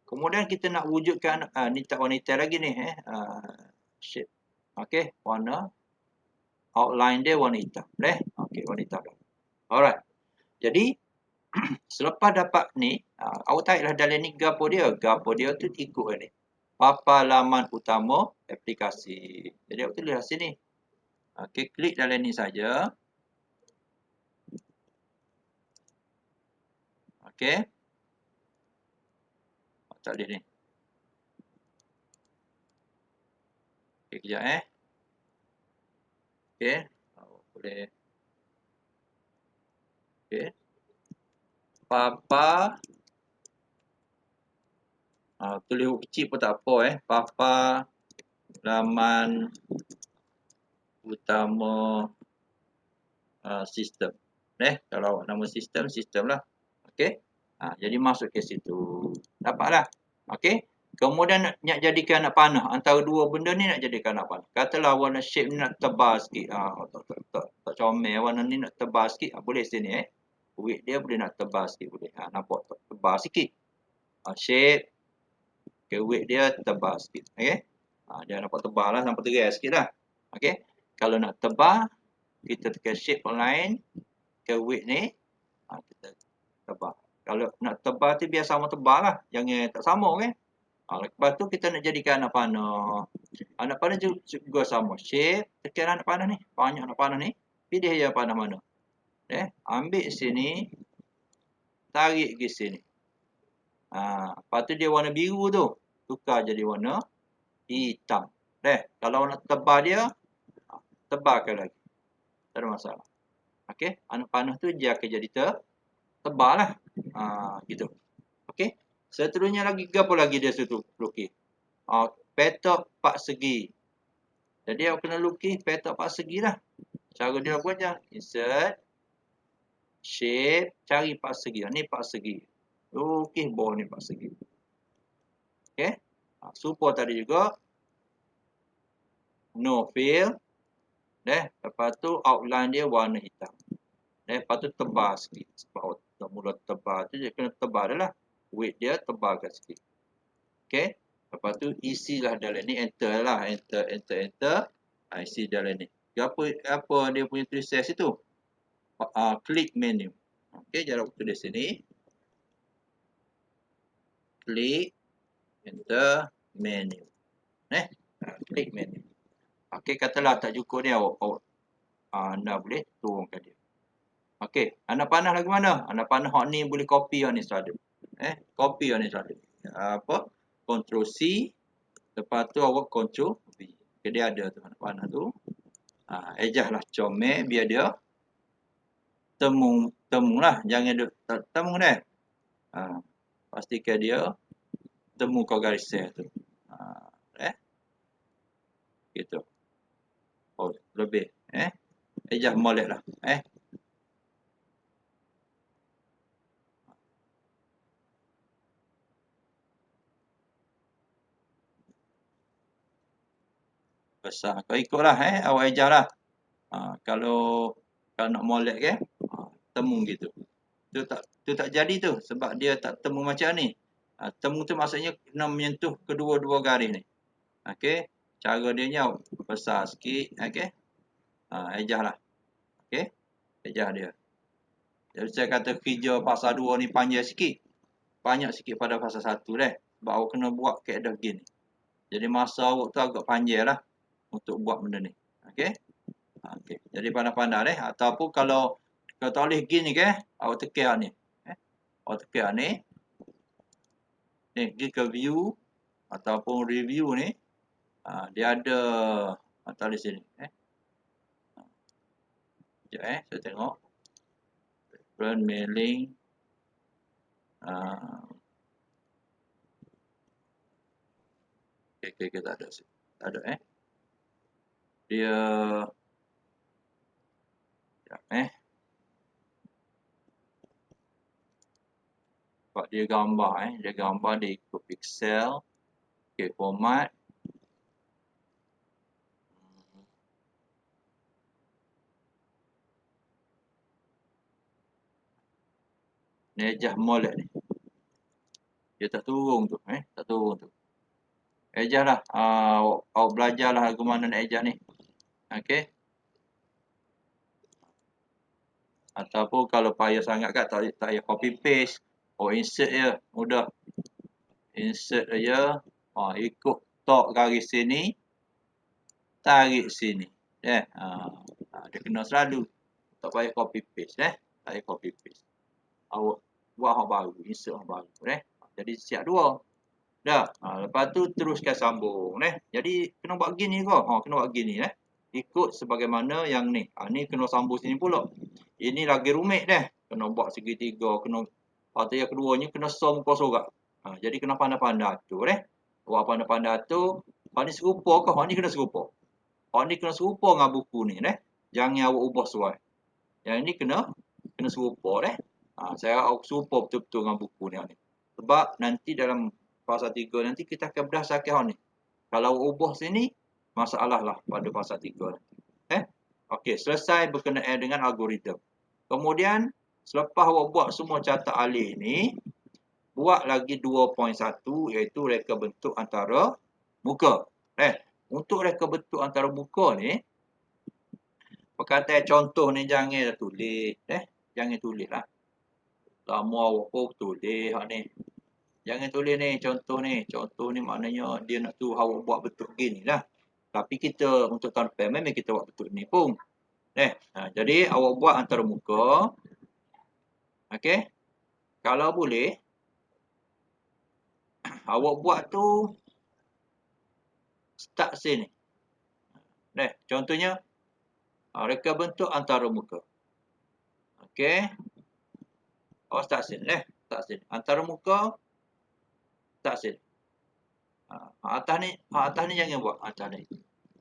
Speaker 2: Kemudian kita nak wujudkan ni tak warna hitam lagi ni shape. Okey, warna outline dia warna hitam. Okey, warna hitam dah. Alright. Jadi selepas dapat ni, awak taiklah dalam ni gapo dia. Gapo dia tu ikut ni. Papan laman utama aplikasi. Jadi awak tulis sini. Okey, klik dalam ni saja. Okey. Tak boleh ni. Okey, kejap Okey. Awak boleh. Okey. Papa. Tulis huruf kecil pun tak apa Papa laman utama sistem. Kalau nama sistem lah. Okey. Jadi masuk ke situ. Dapatlah. Okey. Kemudian nak jadikan nak panah. Antara dua benda ni nak jadikan nak panah. Katalah warna shape ni nak tebal sikit. Tak comel. Warna ni nak tebal sikit. Boleh sini Width dia boleh nak tebal sikit. Boleh. Nampak tak? Tebal sikit. Shape. Okay, width dia tebal sikit. Okey. Dia nampak tebal lah. Nampak terai sikit lah. Okey. Kalau nak tebal. Kita tekan shape online. Ke width ni. Kita tebal. Kalau nak tebal tu biar sama tebal lah. Jangan tak sama kan. Lepas tu kita nak jadikan anak panah. Anak panah juga sama. Shape. Tekan anak panah ni. Banyak anak panah ni. Pilih je panah mana. Ambil sini. Tarik ke sini. Lepas tu dia warna biru tu. Tukar jadi warna hitam. Kalau nak tebal dia. Tebalkan lagi. Tak ada masalah. Okey. Anak panah tu dia akan jadi tebal lah. Gitu. Okey. Seterusnya lagi, apa lagi dia situ lukis? Petok 4 segi. Jadi awak kena lukis petok 4 segi lah. Cara dia buat je. Insert. Shape. Cari 4 segi. Ni 4 segi. Lukis bawah ni 4 segi. Okey. Support tadi juga. No fill. Lepas tu outline dia warna hitam. Lepas tu tebal sikit. Sebab awak tak mula tebal tu dia kena tebal dah lah. Width dia tebalkan sikit. Okey. Lepas tu isilah dalam ni. Enter lah. Enter. Isi dalam ni. Apa dia punya tulisan situ? Klik menu. Okey. Jadi aku tulis sini. Klik. Enter. Menu. Klik menu. Okey. Katalah tak cukup ni awak anda boleh turunkan dia. Okey, anda panah lagu mana? Anda panah hak ni boleh copy hak ni selalu. Copy hak ni selalu. Ctrl C, lepas tu awak Ctrl V. Okay, dia ada tu anda panah tu. Ejahlah comel biar dia temu lah, jangan dia temu dah. Pastikan dia temu kau garis sel tu. Gitu. Oh, lebih. Ejah molek lah. Besar. Kau ikutlah. Awak ejah lah. Kalau nak molek ke, temu gitu. Tu tak jadi tu. Sebab dia tak temu macam ni. Temu tu maksudnya kena menyentuh kedua-dua garis ni. Okey. Cara dia ni besar sikit. Okey. Ejah lah. Okey. Ejah dia. Jadi saya kata kerja pasal 2 ni panjang sikit. Banyak sikit pada pasal 1 dah. Sebab awak kena buat kaedah gini. Jadi masa awak tu agak panjang lah. Untuk buat benda ni. Okey. Okey. Jadi pandai-pandai ataupun kalau tak boleh gini ke, awak tekan ni. Awak tekan ni. Ni pergi ke view ataupun review ni. Dia ada tulis sini. Sekejap saya tengok. Reference mailing. Okay, tak ada. Tak ada Dia sebab dia gambar dia gambar dia ikut pixel. Okay, format. Ni ejah molek ni. Dia tak turun tu. Tak turun tu. Ejah lah. Awak belajar lah lagu mana nak ejah ni. Okey. Ataupun kalau payah sangat kat tak payah copy paste. Insert je. Mudah. Insert aja. Ikut tok garis sini. Tarik sini. Dia kena selalu. Tak payah copy paste. Tak payah copy paste. Awak buat hak baru. Insert hak baru. Jadi siap 2. Dah. Lepas tu teruskan sambung. Jadi kena buat gini kau. Kena buat gini. Ikut sebagaimana yang ni. Ni kena sambung sini pula. Ini lagi rumit dah. Kena buat segitiga. Atau yang keduanya kena som muka sorak. Jadi kena pandai-pandai atur. Buat pandai-pandai atur. Hak ni serupa ke? Hak ni kena serupa. Hak ni kena serupa dengan buku ni. Jangan awak ubah sesuai. Yang ni kena serupa. Saya awak serupa betul-betul dengan buku ni. Sebab nanti dalam fasa 3 nanti kita akan berdasarkan hal ni. Kalau ubah sini, masalah lah pada fasa 3 nanti. Okey, selesai berkenaan dengan algoritma. Kemudian, selepas awak buat semua catat alih ni, buat lagi 2.1 iaitu reka bentuk antara muka. Untuk reka bentuk antara muka ni, perkataan contoh ni jangan tulis. Jangan tulis lah. Lama awak pun tulis hak ni. Jangan tulis ni contoh ni. Contoh ni maknanya dia nak tu awak buat bentuk gini lah. Tapi kita untuk tahun depan memang kita buat bentuk ni pun. Jadi awak buat antara muka. Okey. Kalau boleh awak buat tu start sini. Contohnya reka bentuk antara muka. Okey. Awak start sini. Start sini. Antara muka start sini. Atas ni jangan buat. Atas ni.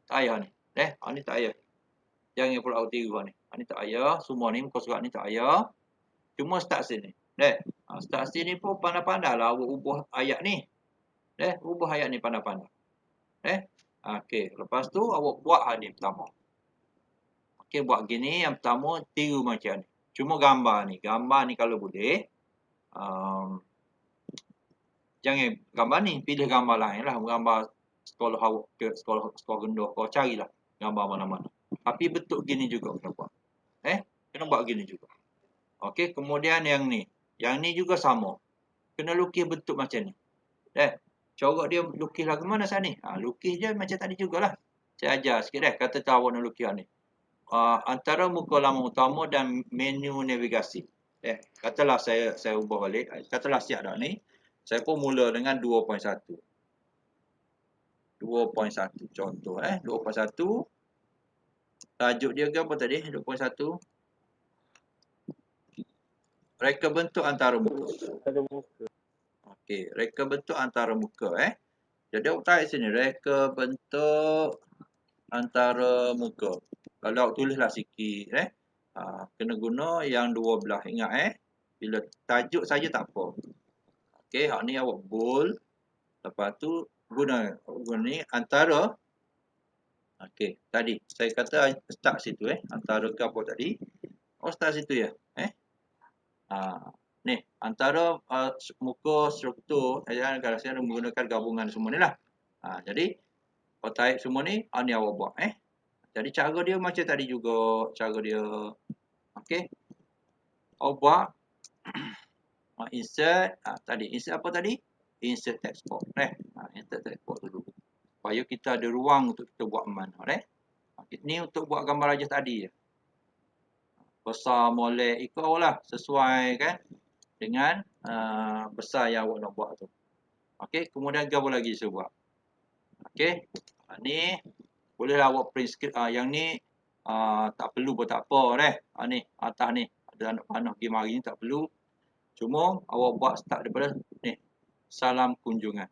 Speaker 2: Tak payah ni. Ni tak payah. Jangan pula awak tiru ni. Ni tak payah. Semua ni muka surat ni tak payah. Cuma start sini. Start sini pun pandai-pandai lah awak ubah ayat ni. Ubah ayat ni pandai-pandai. Okey. Lepas tu awak buat ni pertama. Okey, buat gini. Yang pertama tiru macam ni. Cuma gambar ni. Gambar ni kalau boleh. Jangan gambar ni. Pilih gambar lain lah. Gambar sekolah awak ke sekolah rendah. Kau carilah gambar mana-mana. Tapi bentuk gini juga kena buat. Kena buat gini juga. Okey, kemudian yang ni. Yang ni juga sama. Kena lukis bentuk macam ni. Corak dia lukis lagu mana saat ni? Lukis je macam tadi jugalah. Saya ajar sikit kata tahu awak nak lukis ni. Antara muka laman utama dan menu navigasi. Katalah saya ubah balik. Katalah siap dah ni. Saya pun mula dengan 2.1. 2.1 contoh 2.1. Tajuk dia ke apa tadi? 2.1. Reka bentuk antara muka. Okey, reka bentuk antara muka Jadi awak tarik sini reka bentuk antara muka. Kalau awak tulislah sikit kena guna yang dua belah. Ingat bila tajuk saja tak apa. Okey, hak ni awak bold. Lepas tu guna ni antara. Okey, tadi saya kata start situ antara ke apa tadi? Start situ ya. Ni antara muka struktur kalau saya menggunakan gabungan semua ni lah. Jadi awak tarik semua ni awak buat Jadi cara dia macam tadi juga cara dia. Okey. Awak buat insert tadi insert apa tadi? Insert export insert export dulu. Supaya kita ada ruang untuk kita buat mana Ni untuk buat gambar raja tadi je. Besar molek ikut awak lah sesuai kan dengan besar yang awak nak buat tu. Okey, kemudian gambar lagi saya buat. Okey. Ni bolehlah awak print screen yang ni tak perlu pun tak apa ni atas ni ada anak panah pergi mari ni tak perlu. Cuma awak buat start daripada ni salam kunjungan.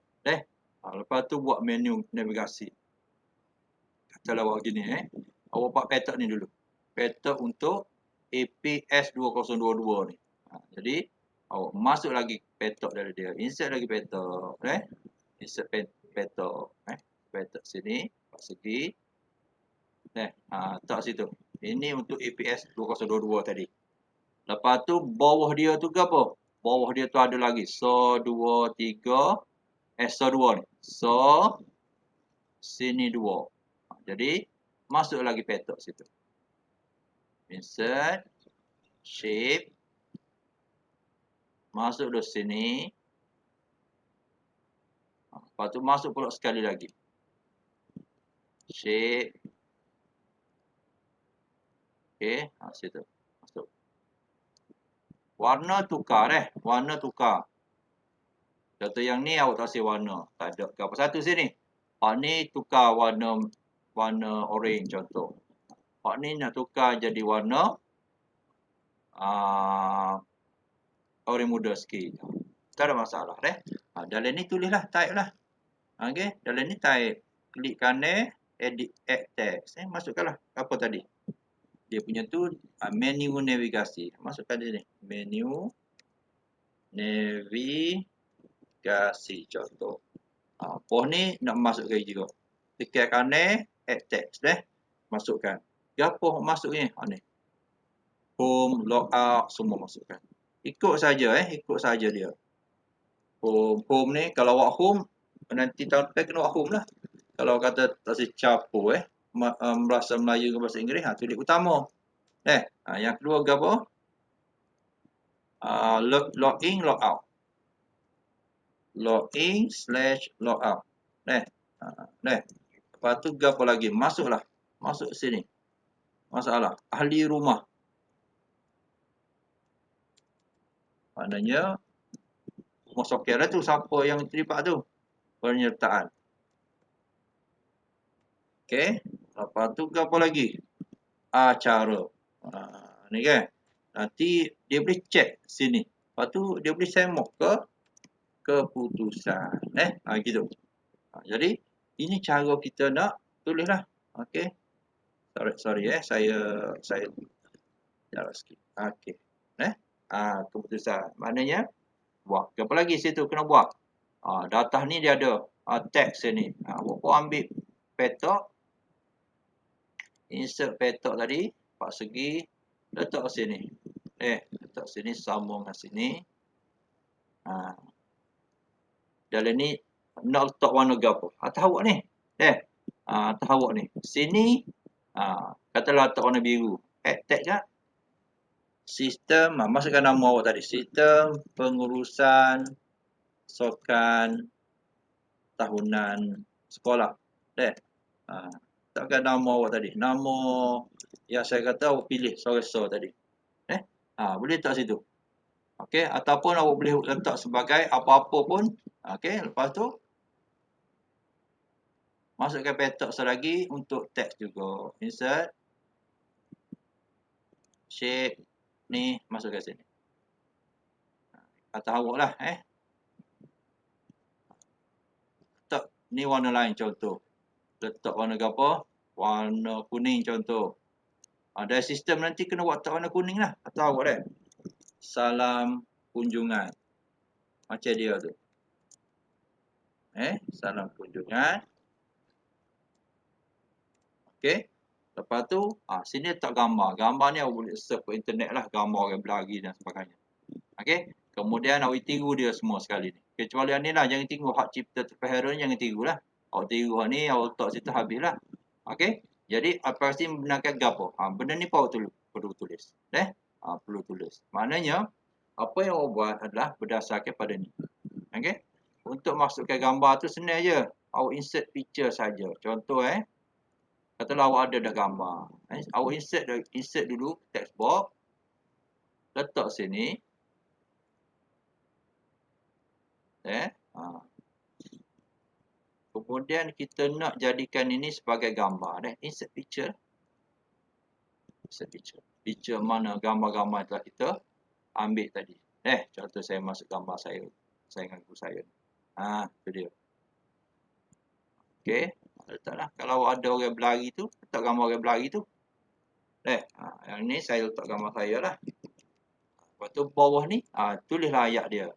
Speaker 2: Lepas tu buat menu navigasi. Katalah awak gini awak buat pattern ni dulu. Pattern untuk APS 2022 ni. Jadi awak masuk lagi petok dari dia. Insert lagi petok. Insert petok. Petok sini. Segi. Tak situ. Ini untuk APS 2022 tadi. Lepas tu bawah dia tu ke apa? Bawah dia tu ada lagi. So 2, 3. So 2 ni. So. Sini 2. Jadi. Masuk lagi petok situ. Insert. Shape. Masuk dari sini. Lepas tu masuk pula sekali lagi. Shape. Okey. Situ. Masuk. Warna tukar Warna tukar. Contoh yang ni awak tak kasih warna. Tak ada ke apa satu sini. Ni tukar warna orange contoh. Ni nak tukar jadi warna orange muda sikit. Tak ada masalah dalam ni tulislah, type lah. Okey, dalam ni type. Klik kanan, edit add text. Masukkanlah apa tadi. Dia punya tu menu navigasi. Masukkan dia ni. Menu navigasi contoh. Post ni nak masukkan juga. Tekan kanan, add text masukkan. Apa masuknya? Ni. Home, logout semua masukkan. Ikut saja ikut saja dia. Home ni kalau awak home nanti tahun depan kena awak home lah. Kalau kata tak secapo bahasa Melayu ke bahasa Inggeris tulis utama. Yang kedua ke apa? Login, logout. Login/logout. Lepas tu apa lagi? Masuklah. Masuk sini. Masalah. Ahli rumah. Maknanya rumah software tu siapa yang terlibat tu? Penyertaan. Okey. Lepas tu apa lagi? Acara. Ni kan. Nanti dia boleh check sini. Lepas tu dia boleh semok ke keputusan. Gitu. Jadi ini cara kita nak tulislah. Okey. Sorry saya jalan sikit. Okey. Keputusan. Maknanya buat. Apa lagi situ kena buat? Data ni dia ada teks ni. Awak ambil petok, insert petok tadi, 4 segi, letak sini. Letak sini, sambung kat sini. Dalam ni nak letak warna gapo? Atas awak ni. Atas awak ni. Sini katalah letak warna biru. Add tag kan? Sistem, masukkan nama awak tadi. Sistem pengurusan sokan tahunan sekolah. Letakkan nama awak tadi. Nama yang saya kata awak pilih sorry tadi. Boleh letak situ. Okey, ataupun awak boleh letak sebagai apa-apa pun. Okey, lepas tu masukkan petok selagi untuk teks juga. Insert. Shape ni masukkan sini. Atas awak lah. Letak ni warna lain contoh. Letak warna apa? Warna kuning contoh. Dari sistem nanti kena buat letak warna kuning lah. Atas awak dah. Salam kunjungan. Macam dia tu. Salam kunjungan. Okey. Lepas tu, sini letak gambar. Gambar ni awak boleh search ke internet lah. Gambar orang berlari dan sebagainya. Okey. Kemudian awak tiru dia semua sekali ni. Kecuali ni lah. Jangan tiru hak cipta terpehara ni. Jangan tiru lah. Awak tiru ni, awak letak situ habis lah. Okey. Jadi, operasi membenarkan gapo. Benda ni pun awak perlu tulis. Perlu tulis. Maknanya, apa yang awak buat adalah berdasarkan pada ni. Okey. Untuk masukkan gambar tu senang je. Awak insert picture saja. Contoh katalah awak ada dah gambar. Awak insert dulu text box. Letak sini. Kemudian kita nak jadikan ini sebagai gambar. Insert picture. Insert picture. Picture mana gambar-gambar telah kita ambil tadi. Contoh saya masuk gambar saya. Saya dengan guru saya. Itu dia. Okey. Letaklah. Kalau ada orang berlari tu, letak gambar orang berlari tu. Yang ni saya letak gambar saya lah. Lepas tu bawah ni, tulislah ayat dia.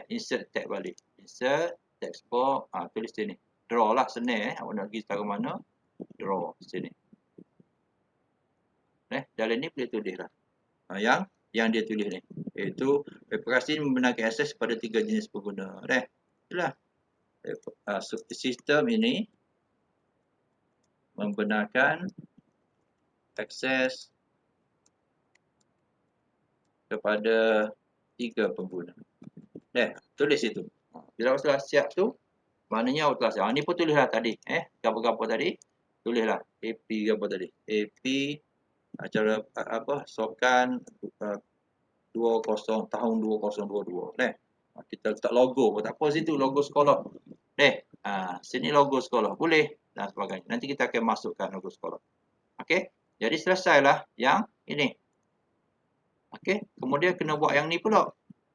Speaker 2: Insert tag balik. Insert, text box, tulis sini. Draw lah, senang awak nak pergi taruh mana. Draw sini. Dalam ni boleh tulis lah. Yang dia tulis ni. Iaitu, operasi membenarkan akses pada 3 jenis pengguna. Itulah. Sistem ini membenarkan akses kepada 3 pengguna. Tulis itu. Bila awak telah siap tu, maknanya awak telah siap. Ni pun tulislah tadi. Gapo-gapo tadi. Tulislah. AP gapo tadi. AP acara sokan 20 tahun 2022. Kita letak logo pun tak apa situ. Logo sekolah. Sini logo sekolah. Boleh. Dan sebagainya. Nanti kita akan masukkan logo sekolah. Okey. Jadi selesailah yang ini. Okey. Kemudian kena buat yang ni pula.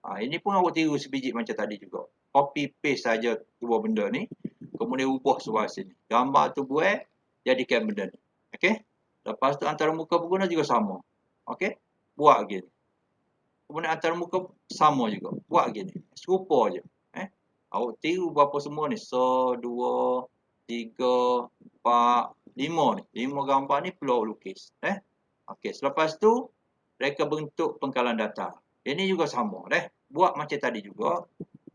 Speaker 2: Ini pun awak tiru sebiji macam tadi juga. Copy paste saja dua benda ni. Kemudian ubah suara sini. Gambar tu buat. Jadikan benda ni. Okey. Lepas tu antara muka pengguna juga sama. Okey. Buat gini. Kemudian antara muka sama juga. Buat gini. Serupa je. Awak tiru berapa semua ni. 1, 2, 3, 4, 5 ni. 5 gambar ni perlu awak lukis. Okey. Selepas tu, reka bentuk pengkalan data. Ini juga sama. Buat macam tadi juga.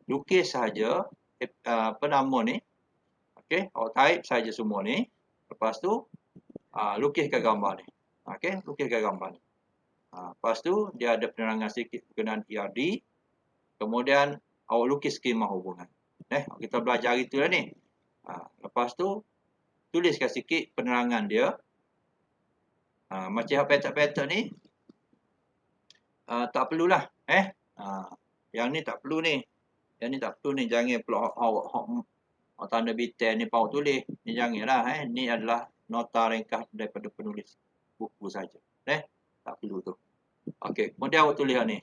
Speaker 2: Lukis saja nama ni. Okey. Awak type saja semua ni. Lepas tu, lukiskan gambar ni. Okey. Lukiskan gambar ni. Lepas tu, dia ada penerangan sikit berkenaan ERD. Kemudian, awak lukis skema hubungan. Kita belajar itu lah ni. Lepas tu, tuliskan sikit penerangan dia. Macam petak-petak ni. Tak perlulah. Yang ni tak perlu ni. Yang ni tak perlu ni. Jangan perlu awak tanda bintang ni awak tulis. Ni janganlah. Ni adalah nota ringkas daripada penulis buku saja. Tak perlu tu. Okey. Kemudian awak tulis ni.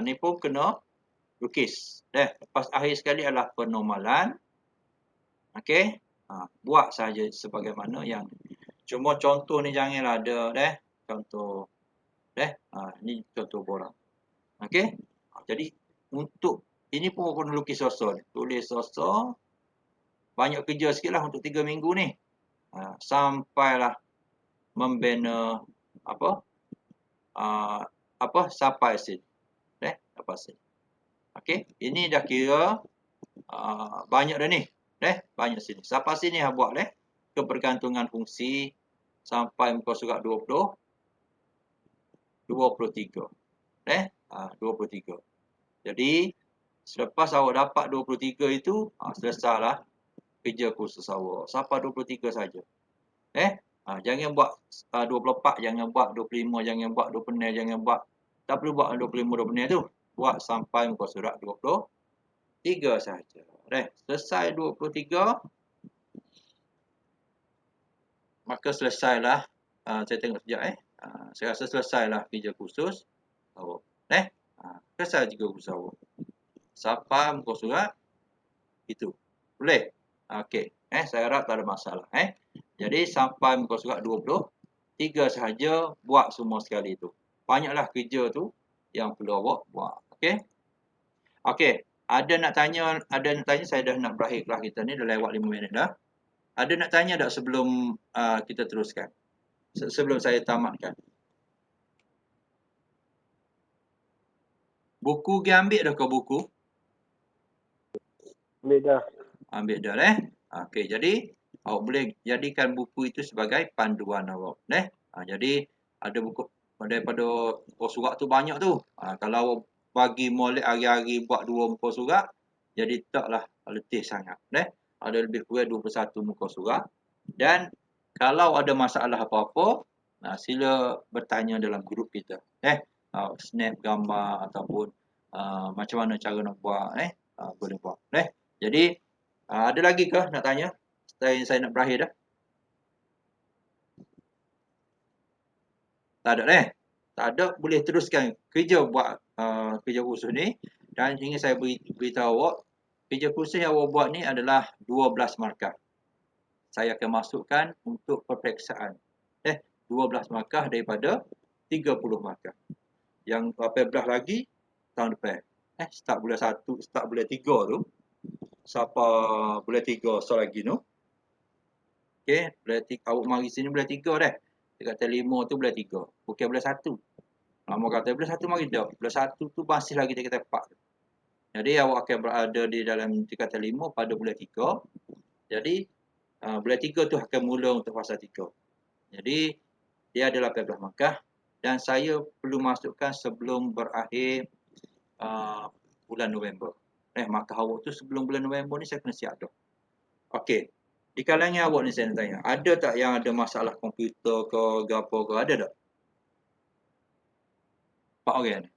Speaker 2: Ni pun kena lukis. Lepas akhir sekali adalah penormalan. Okey. Buat saja sebagaimana yang cuma contoh ni janganlah ada contoh ni contoh borang. Okey. Jadi untuk ini pun kena lukis sosok. Tulis sosok. Banyak kerja sikitlah untuk 3 minggu ni. Sampailah membina sampai sini. Sampai sini. Okey. Ini dah kira banyak dah ni. Banyak sini. Sampai sini buat kebergantungan fungsi sampai muka surat 23. 23. Jadi selepas awak dapat 23 itu, selesailah kerja kursus awak. Sampai 23 saja. Jangan buat 24, jangan buat 25, jangan buat 26, jangan buat. Tak perlu buat 25, 26 tu. Buat sampai muka surat 23 saja. Selesai 23. Maka selesailah. Saya tengok sekejap. Saya rasa selesailah kerja kursus awak. Selesai kerja kursus awak. Sampai muka surat itu. Boleh? Okey. Saya harap tak ada masalah. Jadi sampai muka surat 23 sahaja buat semua sekali itu. Banyaklah kerja tu yang perlu awak buat. Okey. Okey. Ada nak tanya, saya dah nak berakhir kelas kita ni, dah lewat 5 minit dah. Ada nak tanya tak sebelum kita teruskan? Sebelum saya tamatkan. Buku dia ambil dah ke buku?
Speaker 4: Ambil dah.
Speaker 2: Ambil dah Okey, jadi awak boleh jadikan buku itu sebagai panduan awak. Jadi ada buku daripada muka surat tu banyak tu. Kalau awak bagi molek hari-hari buat 2 muka surat, jadi taklah letih sangat. Ada lebih kurang 21 muka surat. Dan kalau ada masalah apa-apa, sila bertanya dalam grup kita. Snap gambar ataupun macam mana cara nak buat. Boleh buat. Jadi ada lagi ke nak tanya? Saya nak berakhir dah. Tak ada Tak ada, boleh teruskan kerja buat kerja kursus ni. Dan ingin saya beritahu awak, kerja kursus yang awak buat ni adalah 12 markah. Saya akan masukkan untuk perperiksaan. 12 markah daripada 30 markah. Yang 18 lagi tahun depan. Start bulan 1, start bulan 3 tu. Sampai bulan 3 so lagi tu. Okey, bulan 3 awak mari sini bulan 3 dah. Dia kata 5 tu bulan 3. Bukan bulan 1. Lama kata bulan 1 mari dah. Bulan 1 tu masih lagi dia kata 4. Jadi awak akan berada di dalam tingkatan 5 pada bulan 3. Jadi bulan 3 tu akan mula untuk fasa 3. Jadi dia ada 18 markah dan saya perlu masukkan sebelum berakhir bulan November. Markah awak tu sebelum bulan November ni saya kena siap dah. Okey. Di kalangan awak ni saya nak tanya, ada tak yang ada masalah komputer ke gapo ke, ada tak? 4 orang ni.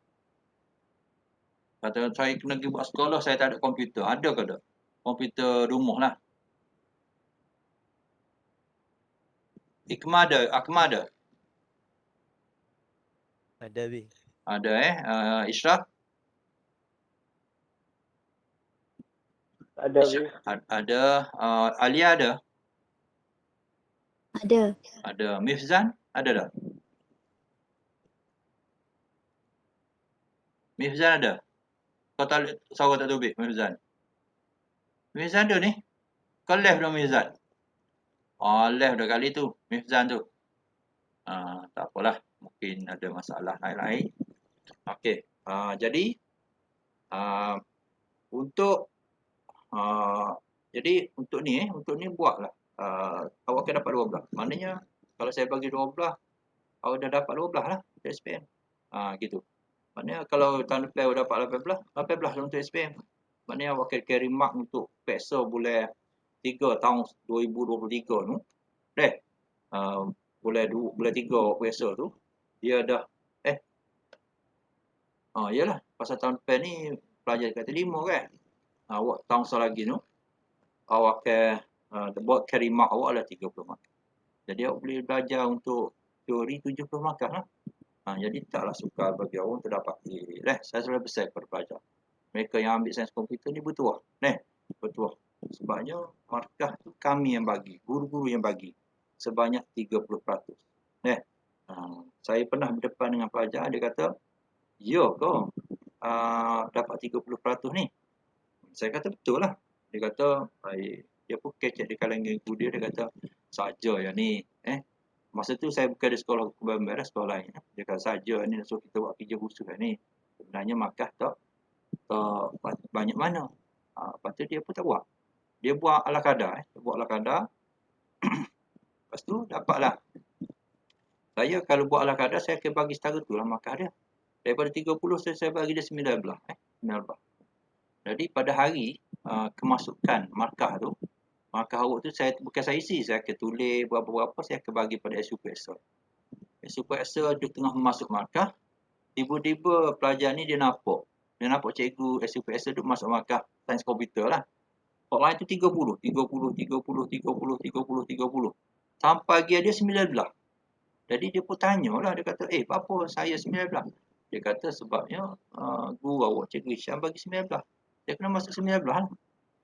Speaker 2: Kata saya kena pergi buat sekolah, saya tak ada komputer. Ada ke tak? Komputer rumah lah. Ikmah ada, Akmal ada?
Speaker 5: Ada Bi.
Speaker 2: Ada Ishraf?
Speaker 4: Ada Bi.
Speaker 2: Ada. Alia ada?
Speaker 3: Ada.
Speaker 2: Ada. Mifzan? Ada tak? Mifzan ada? Kau tak suara tak tubik Mifzan? Mifzan ada ni? Kau left dah Mifzan? Left dah kali tu. Mifzan tu. Tak apalah. Mungkin ada masalah lain-lain. Okey. Jadi untuk ni buatlah. Awak akan dapat 12. Maknanya kalau saya bagi 12, awak dah dapat 12 lah untuk SPM. Gitu. Maknanya kalau tahun depan awak dapat 18 untuk SPM. Maknanya awak akan carry mark untuk PESA bulan 3 tahun 2023 tu. Bulan 3 PESA tu dia dah yalah pasal tahun depan ni pelajar kata 5 kan. Awak tahun lagi tu awak akan buat carry mark awak adalah 30 mark. Jadi awak boleh belajar untuk teori 70 markah lah. Jadi taklah sukar bagi awak untuk dapat A. Saya selalu besar kepada pelajar. mereka yang ambil sains komputer ni bertuah. Bertuah. Sebabnya markah tu kami yang bagi, guru-guru yang bagi sebanyak 30%. Saya pernah berdepan dengan pelajar, dia kata, "Ya kau dapat 30% ni?" Saya kata betul lah. Dia kata, dia pun kecek di kalangan guru dia kata, "Saja yang ni." Masa tu saya bukan di sekolah hukum beres, sekolah lain. Dia kata, "Saja ni nak suruh kita buat kerja khusus ni. Sebenarnya markah tak banyak mana." Lepas tu dia pun tak buat. Dia buat ala kadar. Dia buat ala kadar. Lepas tu dapatlah. Saya kalau buat ala kadar, saya akan bagi setara tu lah markah dia. Daripada 30, saya bagi dia 19. 19. Jadi pada hari kemasukan markah tu, markah awak tu bukan saya isi, saya akan tulis berapa-berapa, saya akan bagi pada SUPSR. SUPSR dia tengah memasuk markah, tiba-tiba pelajar ni dia nampak cikgu SUPSR tu masuk markah sains komputer lah. Orang lain tu 30. Sampai dia 19. Jadi dia pun tanya lah, dia kata, apa saya 19? Dia kata sebabnya guru awak cikgu Isyam bagi 19. Dia kena masuk 19 lah.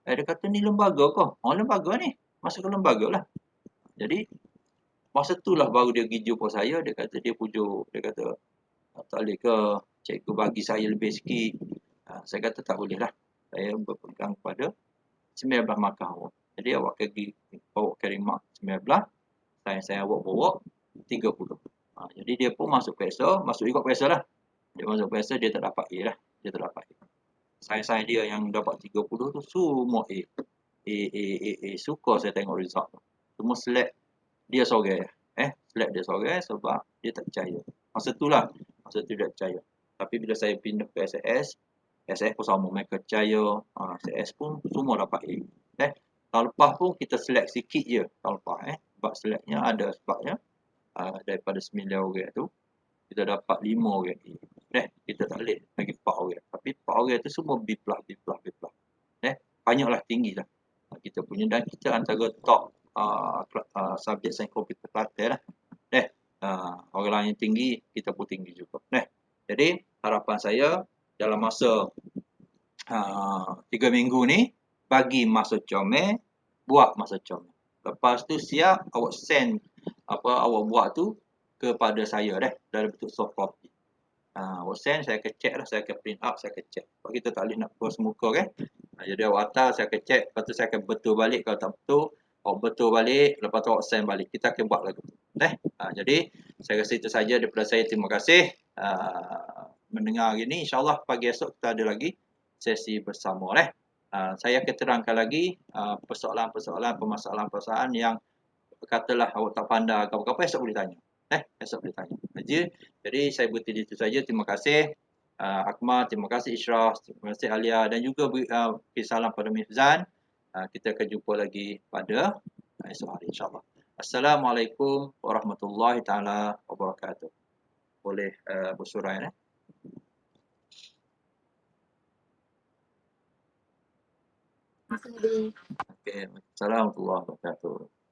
Speaker 2: Dia kata ni lembaga kau. Lembaga ni. Masuk ke lembaga lah. Jadi masa tu lah baru dia pergi jumpa saya. Dia kata dia pujuk. Dia kata tak boleh ke cikgu bagi saya lebih sikit. Saya kata tak boleh lah. Saya berpegang pada 19 markah awak. Jadi awak bawa carry mark 19. Saya awak bawa 30. Jadi dia pun masuk PSA. Masuk ikut PSA lah. Dia masuk PSA dia tak dapat A lah. Dia tak dapat A. Saya dia yang dapat 30 tu semua A. Suka saya tengok result tu. Semua select dia sorang. Select dia sorang sebab dia tak percaya. Masa tu dia percaya. Tapi bila saya pindah ke SAS pun sama. Mereka percaya. SAS pun semua dapat A. Tahun lepas pun kita select sikit je. Tahun lepas. Sebab selectnya ada sebabnya. Daripada 9 orang tu, kita dapat 5 orang A. Kita tak boleh bagi 4 orang. Tapi 4 orang tu semua B+. Banyaklah, tinggi lah. Kita punya dan kita antara top subjek sains komputer Kelantan lah. Orang lain yang tinggi, kita pun tinggi juga. Jadi harapan saya dalam masa 3 minggu ni, bagi masa comel, buat masa comel. Lepas tu siap, awak send apa awak buat tu kepada saya dalam bentuk soft copy. Awak send, saya akan check lah, saya akan print out, saya akan check. Sebab kita tak boleh nak post muka kan. Jadi awak hantar, saya akan check, lepas tu saya akan betul balik. Kalau tak betul, awak betul balik, lepas tu awak send balik. Kita akan buat lagi. Jadi saya rasa itu saja daripada saya. Terima kasih mendengar hari ni. InsyaAllah pagi esok kita ada lagi sesi bersama. Saya akan terangkan lagi persoalan-persoalan, permasalahan-permasalahan yang katalah awak tak pandai apa-apa, esok boleh tanya. Esok boleh tanya. Jadi saya berhenti di situ saja. Terima kasih Akmal, terima kasih Ishraf, terima kasih Alia dan juga salam pada Mifzan. Kita akan jumpa lagi pada esok hari insya-Allah. Assalamualaikum warahmatullahi taala wabarakatuh. Boleh bersurai
Speaker 3: Terima kasih.
Speaker 2: Okey, assalamualaikum warahmatullahi wabarakatuh.